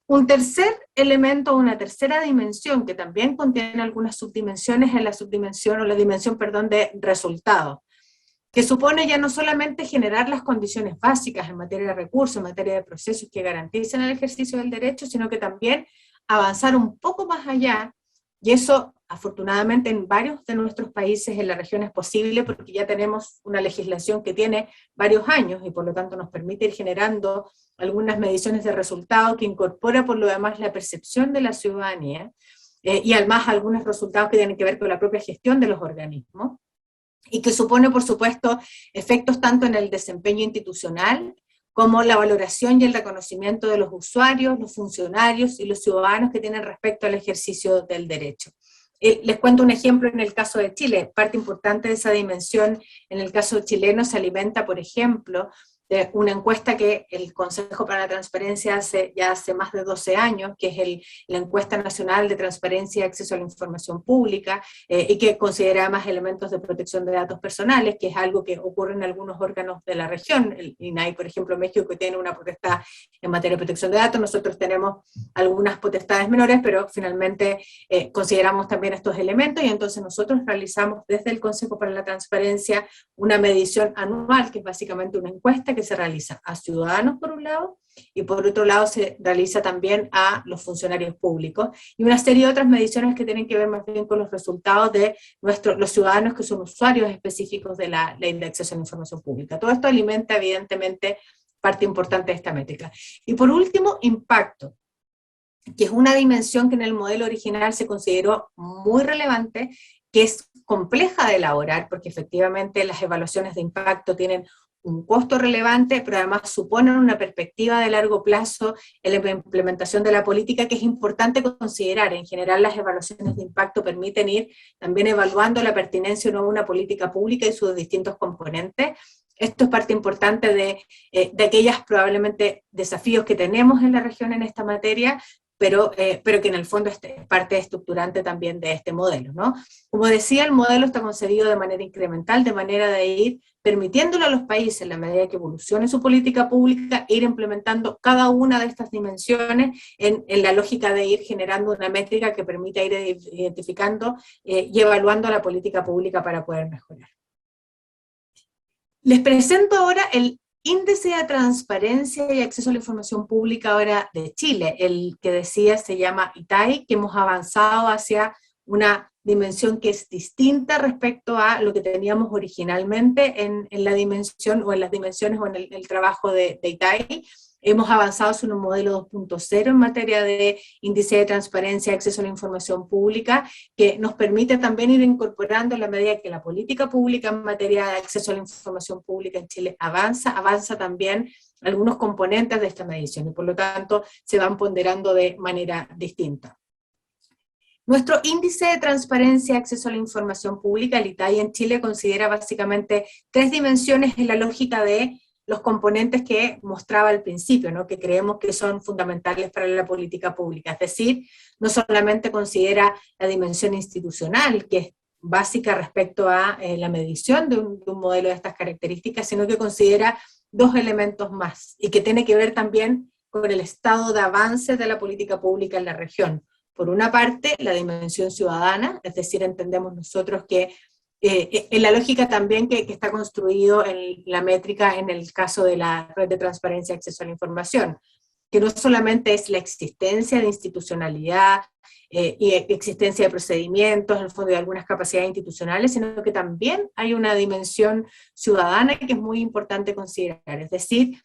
Un tercer elemento, una tercera dimensión, que también contiene algunas subdimensiones, es la subdimensión, o la dimensión, perdón, de resultados, que supone ya no solamente generar las condiciones básicas en materia de recursos, en materia de procesos que garanticen el ejercicio del derecho, sino que también avanzar un poco más allá, y eso afortunadamente en varios de nuestros países en la región es posible, porque ya tenemos una legislación que tiene varios años, y por lo tanto nos permite ir generando algunas mediciones de resultados que incorpora por lo demás la percepción de la ciudadanía, y además algunos resultados que tienen que ver con la propia gestión de los organismos, y que supone, por supuesto, efectos tanto en el desempeño institucional, como la valoración y el reconocimiento de los usuarios, los funcionarios y los ciudadanos que tienen respecto al ejercicio del derecho. Les cuento un ejemplo en el caso de Chile. Parte importante de esa dimensión en el caso chileno se alimenta, por ejemplo, de una encuesta que el Consejo para la Transparencia hace más de 12 años, que es la Encuesta Nacional de Transparencia y Acceso a la Información Pública, y que considera más elementos de protección de datos personales, que es algo que ocurre en algunos órganos de la región. El INAI, por ejemplo, México, que tiene una potestad en materia de protección de datos, nosotros tenemos algunas potestades menores, pero finalmente consideramos también estos elementos, y entonces nosotros realizamos desde el Consejo para la Transparencia una medición anual, que es básicamente una encuesta que se realiza a ciudadanos por un lado, y por otro lado se realiza también a los funcionarios públicos, y una serie de otras mediciones que tienen que ver más bien con los resultados de los ciudadanos que son usuarios específicos de la ley de acceso a la información pública. Todo esto alimenta evidentemente parte importante de esta métrica. Y por último, impacto, que es una dimensión que en el modelo original se consideró muy relevante, que es compleja de elaborar, porque efectivamente las evaluaciones de impacto tienen un costo relevante, pero además suponen una perspectiva de largo plazo en la implementación de la política, que es importante considerar. En general, las evaluaciones de impacto permiten ir también evaluando la pertinencia o no de una política pública y sus distintos componentes. Esto es parte importante de aquellos probablemente desafíos que tenemos en la región en esta materia, pero que en el fondo es parte estructurante también de este modelo, ¿no? Como decía, el modelo está concebido de manera incremental, de manera de ir permitiéndole a los países, en la medida que evolucione su política pública, ir implementando cada una de estas dimensiones en la lógica de ir generando una métrica que permita ir identificando y evaluando la política pública para poder mejorar. Les presento ahora el Índice de Transparencia y Acceso a la Información Pública ahora de Chile. El que decía se llama ITAI, que hemos avanzado hacia una dimensión que es distinta respecto a lo que teníamos originalmente en la dimensión, o en las dimensiones, o en el trabajo de ITAI. Hemos avanzado hacia un modelo 2.0 en materia de índice de transparencia y acceso a la información pública, que nos permite también ir incorporando en la medida que la política pública en materia de acceso a la información pública en Chile avanza también algunos componentes de esta medición, y por lo tanto se van ponderando de manera distinta. Nuestro índice de transparencia y acceso a la información pública, el ITAI en Chile, considera básicamente tres dimensiones en la lógica de los componentes que mostraba al principio, ¿no? Que creemos que son fundamentales para la política pública. Es decir, no solamente considera la dimensión institucional, que es básica respecto a la medición de un modelo de estas características, sino que considera dos elementos más, y que tiene que ver también con el estado de avance de la política pública en la región. Por una parte, la dimensión ciudadana, es decir, entendemos nosotros que en la lógica también que está construido en la métrica en el caso de la Red de Transparencia y Acceso a la Información, que no solamente es la existencia de institucionalidad y existencia de procedimientos, en el fondo de algunas capacidades institucionales, sino que también hay una dimensión ciudadana que es muy importante considerar, es decir,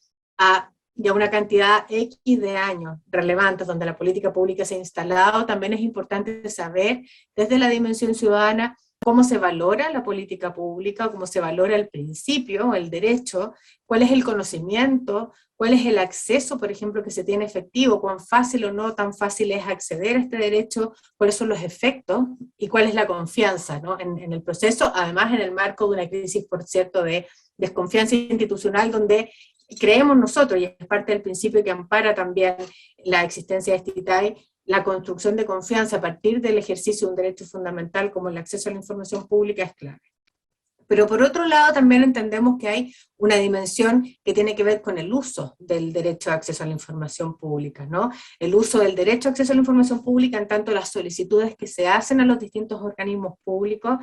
ya una cantidad X de años relevantes donde la política pública se ha instalado, también es importante saber desde la dimensión ciudadana cómo se valora la política pública, cómo se valora el principio, el derecho, cuál es el conocimiento, cuál es el acceso, por ejemplo, que se tiene efectivo, cuán fácil o no tan fácil es acceder a este derecho, cuáles son los efectos y cuál es la confianza, ¿no?, en el proceso, además en el marco de una crisis, por cierto, de desconfianza institucional, donde creemos nosotros, y es parte del principio que ampara también la existencia de este ITAI, la construcción de confianza a partir del ejercicio de un derecho fundamental como el acceso a la información pública es clave. Pero por otro lado también entendemos que hay una dimensión que tiene que ver con el uso del derecho a acceso a la información pública, ¿no? El uso del derecho a acceso a la información pública en tanto las solicitudes que se hacen a los distintos organismos públicos,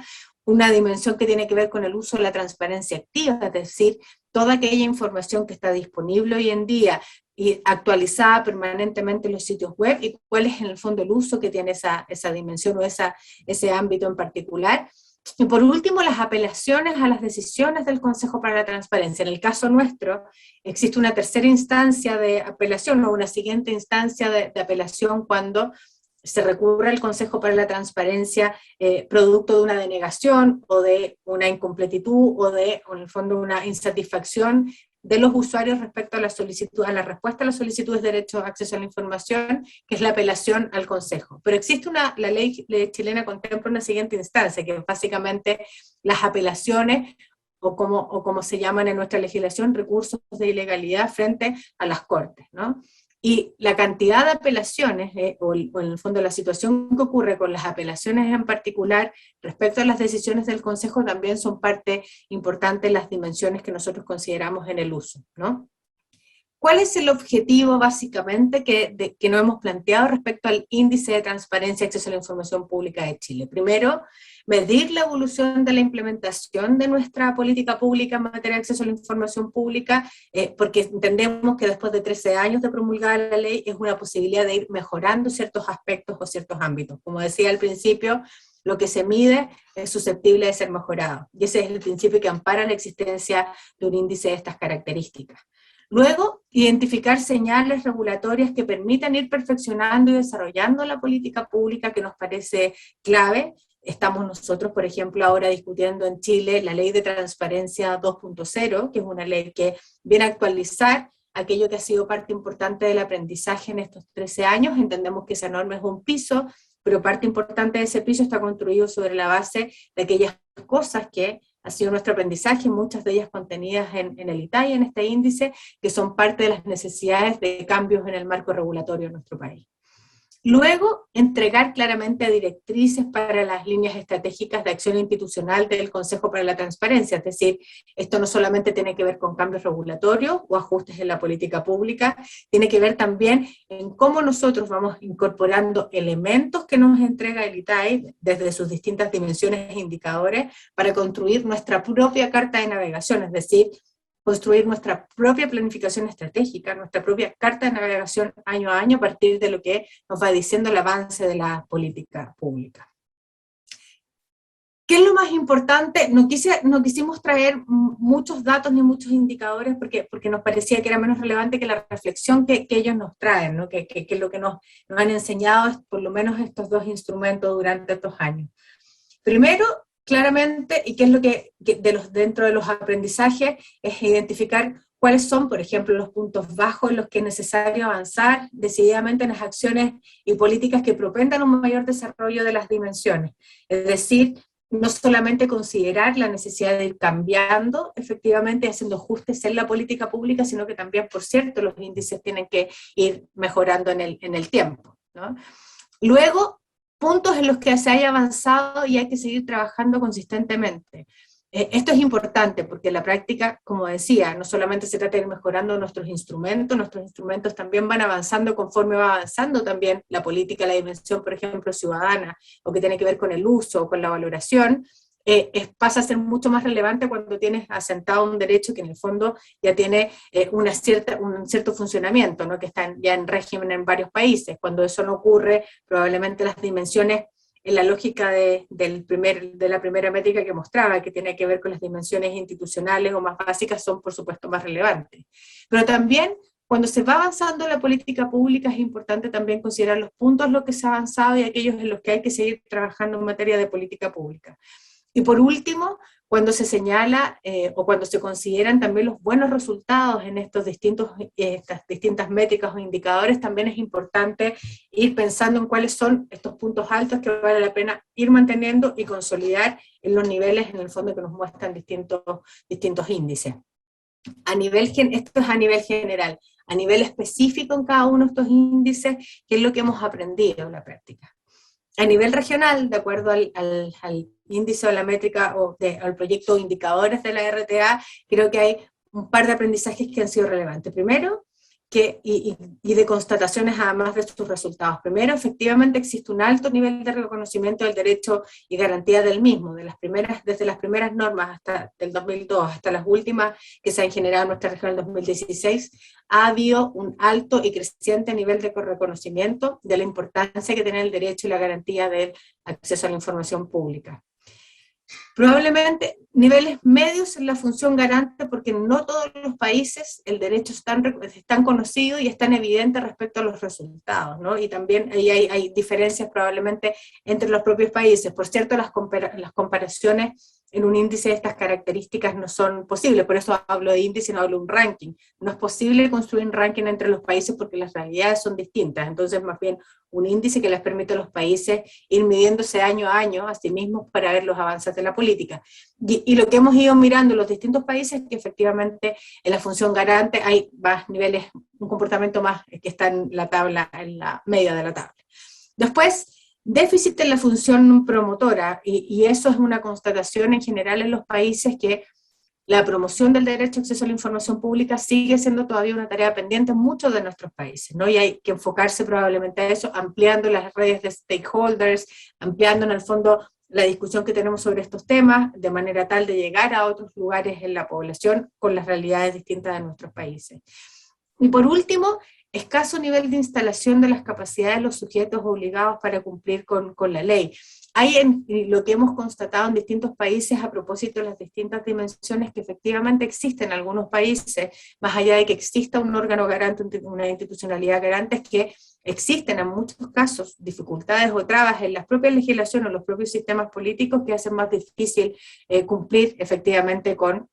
una dimensión que tiene que ver con el uso de la transparencia activa, es decir, toda aquella información que está disponible hoy en día y actualizada permanentemente en los sitios web, y cuál es en el fondo el uso que tiene esa dimensión o ese ámbito en particular. Y por último, las apelaciones a las decisiones del Consejo para la Transparencia. En el caso nuestro, existe una tercera instancia de apelación o una siguiente instancia de apelación cuando se recurre al Consejo para la Transparencia producto de una denegación o de una incompletitud o de, en el fondo, una insatisfacción de los usuarios respecto a la solicitud, a la respuesta a las solicitudes de derecho a acceso a la información, que es la apelación al Consejo. Pero existe la ley chilena contempla una siguiente instancia, que es básicamente las apelaciones, o como se llaman en nuestra legislación, recursos de ilegalidad frente a las Cortes, ¿no? Y la cantidad de apelaciones, o en el fondo la situación que ocurre con las apelaciones en particular respecto a las decisiones del Consejo también son parte importante de las dimensiones que nosotros consideramos en el uso, ¿no? ¿Cuál es el objetivo básicamente que nos hemos planteado respecto al índice de transparencia y acceso a la información pública de Chile? Primero, medir la evolución de la implementación de nuestra política pública en materia de acceso a la información pública, porque entendemos que después de 13 años de promulgada la ley es una posibilidad de ir mejorando ciertos aspectos o ciertos ámbitos. Como decía al principio, lo que se mide es susceptible de ser mejorado, y ese es el principio que ampara la existencia de un índice de estas características. Luego, identificar señales regulatorias que permitan ir perfeccionando y desarrollando la política pública que nos parece clave. Estamos nosotros, por ejemplo, ahora discutiendo en Chile la Ley de Transparencia 2.0, que es una ley que viene a actualizar aquello que ha sido parte importante del aprendizaje en estos 13 años. Entendemos que esa norma es un piso, pero parte importante de ese piso está construido sobre la base de aquellas cosas que ha sido nuestro aprendizaje, muchas de ellas contenidas en el ITAI, en este índice, que son parte de las necesidades de cambios en el marco regulatorio de nuestro país. Luego, entregar claramente directrices para las líneas estratégicas de acción institucional del Consejo para la Transparencia, es decir, esto no solamente tiene que ver con cambios regulatorios o ajustes en la política pública, tiene que ver también en cómo nosotros vamos incorporando elementos que nos entrega el ITAI desde sus distintas dimensiones e indicadores para construir nuestra propia carta de navegación, es decir, construir nuestra propia planificación estratégica, nuestra propia carta de navegación año a año a partir de lo que nos va diciendo el avance de la política pública. ¿Qué es lo más importante? No quisimos traer muchos datos ni muchos indicadores porque nos parecía que era menos relevante que la reflexión que ellos nos traen, ¿no? que es lo que nos han enseñado por lo menos estos dos instrumentos durante estos años. Primero, claramente, y qué es lo que dentro de los aprendizajes, es identificar cuáles son, por ejemplo, los puntos bajos en los que es necesario avanzar decididamente en las acciones y políticas que propendan un mayor desarrollo de las dimensiones. Es decir, no solamente considerar la necesidad de ir cambiando, efectivamente, haciendo ajustes en la política pública, sino que también, por cierto, los índices tienen que ir mejorando en el tiempo, ¿no? Luego, puntos en los que se haya avanzado y hay que seguir trabajando consistentemente. Esto es importante porque en la práctica, como decía, no solamente se trata de ir mejorando nuestros instrumentos también van avanzando conforme va avanzando también la política, la dimensión, por ejemplo, ciudadana, o que tiene que ver con el uso, o con la valoración, pasa a ser mucho más relevante cuando tienes asentado un derecho que en el fondo ya tiene un cierto funcionamiento, ¿no? Que está ya en régimen en varios países. Cuando eso no ocurre, probablemente las dimensiones, en la lógica de la primera métrica que mostraba, que tiene que ver con las dimensiones institucionales o más básicas, son por supuesto más relevantes. Pero también cuando se va avanzando en la política pública es importante también considerar los puntos en los que se ha avanzado y aquellos en los que hay que seguir trabajando en materia de política pública. Y por último, cuando se señala o cuando se consideran también los buenos resultados en estas distintas métricas o indicadores, también es importante ir pensando en cuáles son estos puntos altos que vale la pena ir manteniendo y consolidar en los niveles, en el fondo, que nos muestran distintos índices. Esto es a nivel general. A nivel específico en cada uno de estos índices, ¿qué es lo que hemos aprendido en la práctica? A nivel regional, de acuerdo al índice o la métrica o al proyecto de indicadores de la RTA, creo que hay un par de aprendizajes que han sido relevantes. Primero, y de constataciones además de sus resultados. Primero, efectivamente existe un alto nivel de reconocimiento del derecho y garantía del mismo, desde las primeras normas hasta del 2002 hasta las últimas que se han generado en nuestra región en el 2016, ha habido un alto y creciente nivel de reconocimiento de la importancia que tiene el derecho y la garantía del acceso a la información pública. Probablemente niveles medios en la función garante, porque no todos los países el derecho es tan conocido y es tan evidente respecto a los resultados, ¿no? Y también ahí hay diferencias probablemente entre los propios países. Por cierto, las comparaciones en un índice de estas características no son posibles, por eso hablo de índice y no hablo de un ranking. No es posible construir un ranking entre los países porque las realidades son distintas, entonces más bien un índice que les permite a los países ir midiéndose año a año a sí mismos para ver los avances de la política. Y lo que hemos ido mirando en los distintos países es que efectivamente en la función garante hay más niveles, un comportamiento más que está en la tabla, en la media de la tabla. Después, déficit en la función promotora, y eso es una constatación en general en los países, que la promoción del derecho a acceso a la información pública sigue siendo todavía una tarea pendiente en muchos de nuestros países, ¿no? Y hay que enfocarse probablemente a eso, ampliando las redes de stakeholders, ampliando en el fondo la discusión que tenemos sobre estos temas, de manera tal de llegar a otros lugares en la población con las realidades distintas de nuestros países. Y por último, escaso nivel de instalación de las capacidades de los sujetos obligados para cumplir con la ley. Hay lo que hemos constatado en distintos países a propósito de las distintas dimensiones que efectivamente existen en algunos países, más allá de que exista un órgano garante, una institucionalidad garante, es que existen en muchos casos dificultades o trabas en las propias legislaciones o los propios sistemas políticos que hacen más difícil cumplir efectivamente con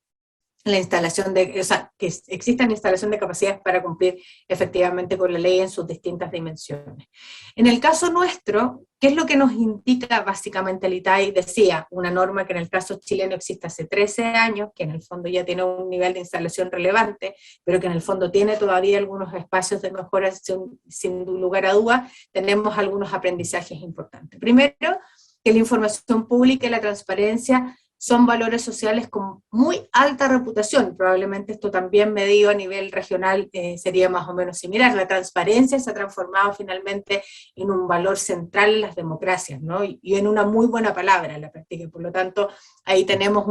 la instalación o sea, que existan instalación de capacidades para cumplir efectivamente con la ley en sus distintas dimensiones. En el caso nuestro, ¿qué es lo que nos indica básicamente el ITAI? Decía, una norma que en el caso chileno existe hace 13 años, que en el fondo ya tiene un nivel de instalación relevante, pero que en el fondo tiene todavía algunos espacios de mejora sin lugar a duda. Tenemos algunos aprendizajes importantes. Primero, que la información pública y la transparencia son valores sociales con muy alta reputación. Probablemente esto también medido a nivel regional sería más o menos similar. La transparencia se ha transformado finalmente en un valor central en las democracias, ¿no? Y en una muy buena palabra en la práctica. Por lo tanto, ahí tenemos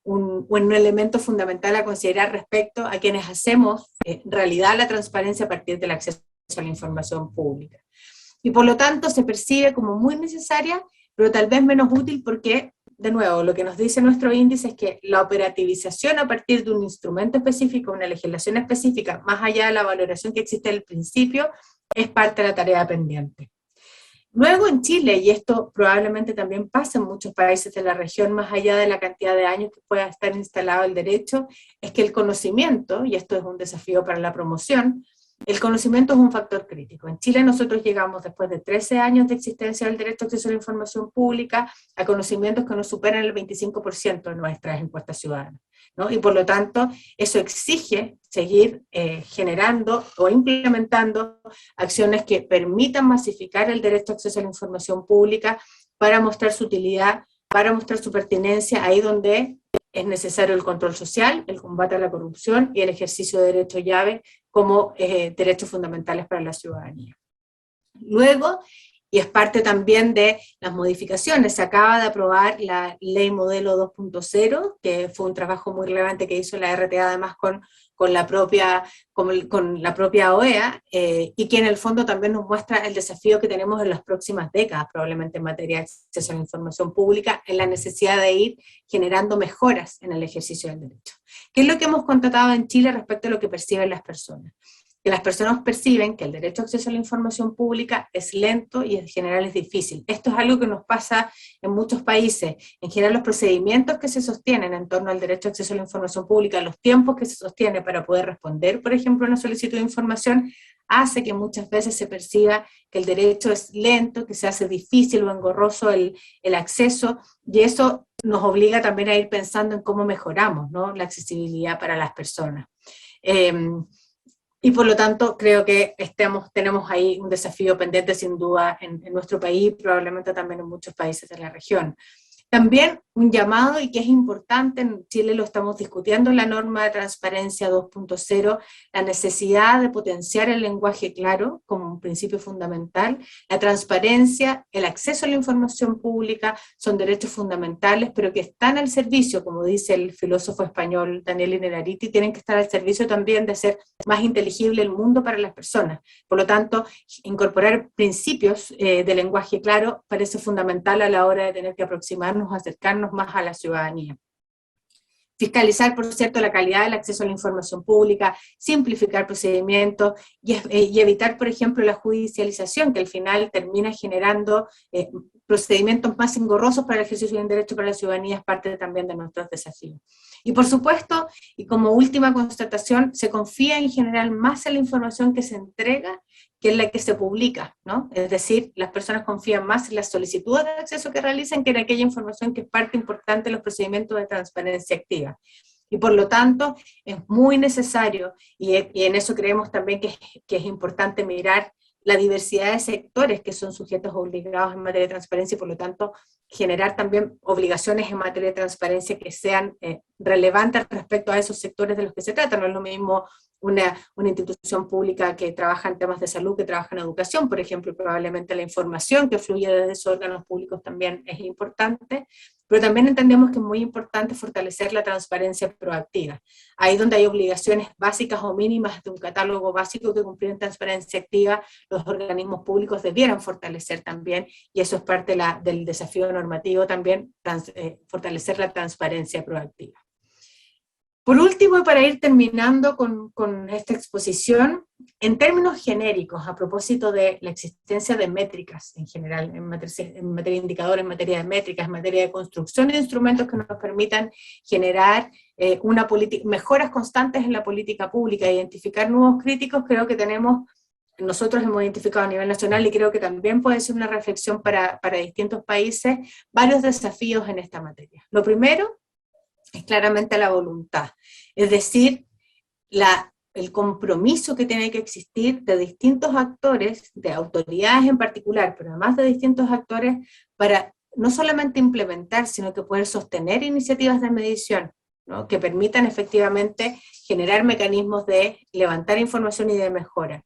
un elemento fundamental a considerar respecto a quienes hacemos realidad la transparencia a partir del acceso a la información pública. Y por lo tanto se percibe como muy necesaria, pero tal vez menos útil porque, de nuevo, lo que nos dice nuestro índice es que la operativización a partir de un instrumento específico, una legislación específica, más allá de la valoración que existe al principio, es parte de la tarea pendiente. Luego en Chile, y esto probablemente también pasa en muchos países de la región, más allá de la cantidad de años que pueda estar instalado el derecho, es que el conocimiento, y esto es un desafío para la promoción, el conocimiento es un factor crítico. En Chile nosotros llegamos después de 13 años de existencia del derecho a acceso a la información pública a conocimientos que nos superan el 25% de nuestras encuestas ciudadanas, ¿no? Y por lo tanto eso exige seguir generando o implementando acciones que permitan masificar el derecho a acceso a la información pública para mostrar su utilidad, para mostrar su pertinencia ahí donde es necesario el control social, el combate a la corrupción y el ejercicio de derechos llave como derechos fundamentales para la ciudadanía. Luego, y es parte también de las modificaciones, se acaba de aprobar la Ley Modelo 2.0, que fue un trabajo muy relevante que hizo la RTA además con la propia OEA, y que en el fondo también nos muestra el desafío que tenemos en las próximas décadas, probablemente en materia de acceso a la información pública, en la necesidad de ir generando mejoras en el ejercicio del derecho. ¿Qué es lo que hemos constatado en Chile respecto a lo que perciben las personas? que las personas perciben que el derecho a acceso a la información pública es lento y en general es difícil. Esto es algo que nos pasa en muchos países. En general, los procedimientos que se sostienen en torno al derecho a acceso a la información pública, los tiempos que se sostiene para poder responder, por ejemplo, a una solicitud de información, hace que muchas veces se perciba que el derecho es lento, que se hace difícil o engorroso el acceso, y eso nos obliga también a ir pensando en cómo mejoramos, ¿no?, la accesibilidad para las personas. Y por lo tanto creo que tenemos ahí un desafío pendiente sin duda en nuestro país, probablemente también en muchos países de la región. También un llamado, y que es importante, en Chile lo estamos discutiendo en la norma de transparencia 2.0, la necesidad de potenciar el lenguaje claro como un principio fundamental. La transparencia, el acceso a la información pública son derechos fundamentales, pero que están al servicio, como dice el filósofo español Daniel Innerarity, tienen que estar al servicio también de hacer más inteligible el mundo para las personas. Por lo tanto, incorporar principios de lenguaje claro parece fundamental a la hora de tener que aproximarnos, acercarnos más a la ciudadanía. Fiscalizar, por cierto, la calidad del acceso a la información pública, simplificar procedimientos y evitar, por ejemplo, la judicialización, que al final termina generando procedimientos más engorrosos para el ejercicio de un derecho para la ciudadanía, es parte también de nuestros desafíos. Y por supuesto, y como última constatación, se confía en general más en la información que se entrega que en la que se publica, ¿no? Es decir, las personas confían más en las solicitudes de acceso que realizan que en aquella información que es parte importante de los procedimientos de transparencia activa. Y por lo tanto, es muy necesario, y en eso creemos también que es importante mirar la diversidad de sectores que son sujetos obligados en materia de transparencia y por lo tanto generar también obligaciones en materia de transparencia que sean relevantes respecto a esos sectores de los que se trata. No es lo mismo una institución pública que trabaja en temas de salud, que trabaja en educación, por ejemplo, probablemente la información que fluye desde esos órganos públicos también es importante, pero también entendemos que es muy importante fortalecer la transparencia proactiva. Ahí donde hay obligaciones básicas o mínimas de un catálogo básico que cumplir en transparencia activa, los organismos públicos debieran fortalecer también, y eso es parte del desafío normativo también, fortalecer la transparencia proactiva. Por último, y para ir terminando con esta exposición, en términos genéricos, a propósito de la existencia de métricas en general, en materia de indicadores, en materia de métricas, en materia de construcción de instrumentos que nos permitan generar mejoras constantes en la política pública, identificar nuevos críticos, creo que nosotros hemos identificado a nivel nacional, y creo que también puede ser una reflexión para distintos países, varios desafíos en esta materia. Lo primero es claramente la voluntad, es decir, el compromiso que tiene que existir de distintos actores, de autoridades en particular, pero además de distintos actores, para no solamente implementar, sino que poder sostener iniciativas de medición, ¿no?, que permitan efectivamente generar mecanismos de levantar información y de mejora,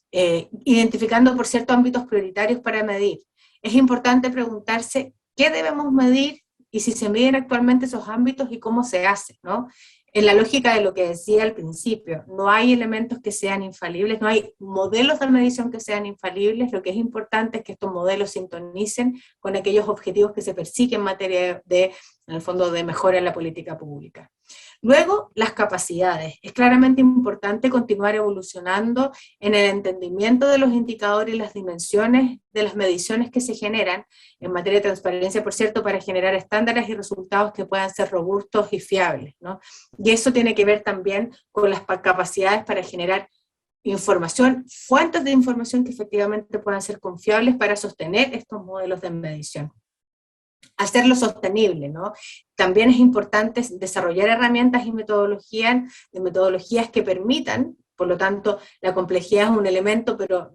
identificando, por cierto, ámbitos prioritarios para medir. Es importante preguntarse qué debemos medir, y si se miden actualmente esos ámbitos y cómo se hace, ¿no? En la lógica de lo que decía al principio, no hay elementos que sean infalibles, no hay modelos de medición que sean infalibles, lo que es importante es que estos modelos sintonicen con aquellos objetivos que se persiguen en materia en el fondo, de mejora en la política pública. Luego, las capacidades. Es claramente importante continuar evolucionando en el entendimiento de los indicadores y las dimensiones de las mediciones que se generan en materia de transparencia, por cierto, para generar estándares y resultados que puedan ser robustos y fiables, ¿no? Y eso tiene que ver también con las capacidades para generar información, fuentes de información que efectivamente puedan ser confiables para sostener estos modelos de medición. Hacerlo sostenible, ¿no? También es importante desarrollar herramientas y metodologías que permitan, por lo tanto, la complejidad es un elemento, pero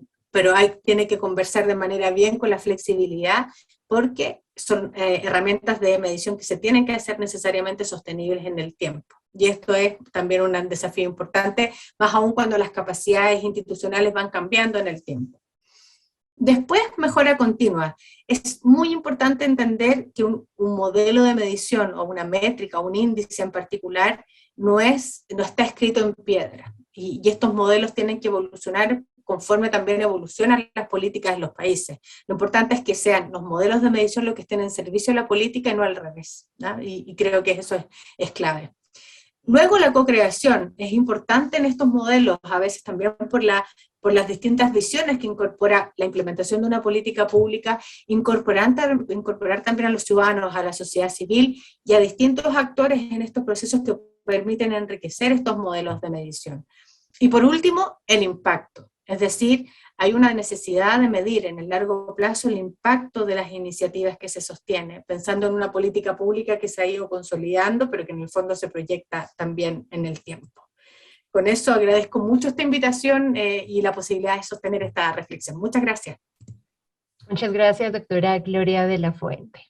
tiene que conversar de manera bien con la flexibilidad, porque son herramientas de medición que se tienen que hacer necesariamente sostenibles en el tiempo. Y esto es también un desafío importante, más aún cuando las capacidades institucionales van cambiando en el tiempo. Después, mejora continua. Es muy importante entender que un modelo de medición o una métrica o un índice en particular no está escrito en piedra, y estos modelos tienen que evolucionar conforme también evolucionan las políticas de los países. Lo importante es que sean los modelos de medición los que estén en servicio de la política y no al revés, ¿no? Y creo que eso es clave. Luego la co-creación es importante en estos modelos, a veces también por las distintas visiones que incorpora la implementación de una política pública, incorporar también a los ciudadanos, a la sociedad civil y a distintos actores en estos procesos que permiten enriquecer estos modelos de medición. Y por último, el impacto, es decir, hay una necesidad de medir en el largo plazo el impacto de las iniciativas que se sostienen, pensando en una política pública que se ha ido consolidando, pero que en el fondo se proyecta también en el tiempo. Con eso agradezco mucho esta invitación y la posibilidad de sostener esta reflexión. Muchas gracias. Muchas gracias, doctora Gloria de la Fuente.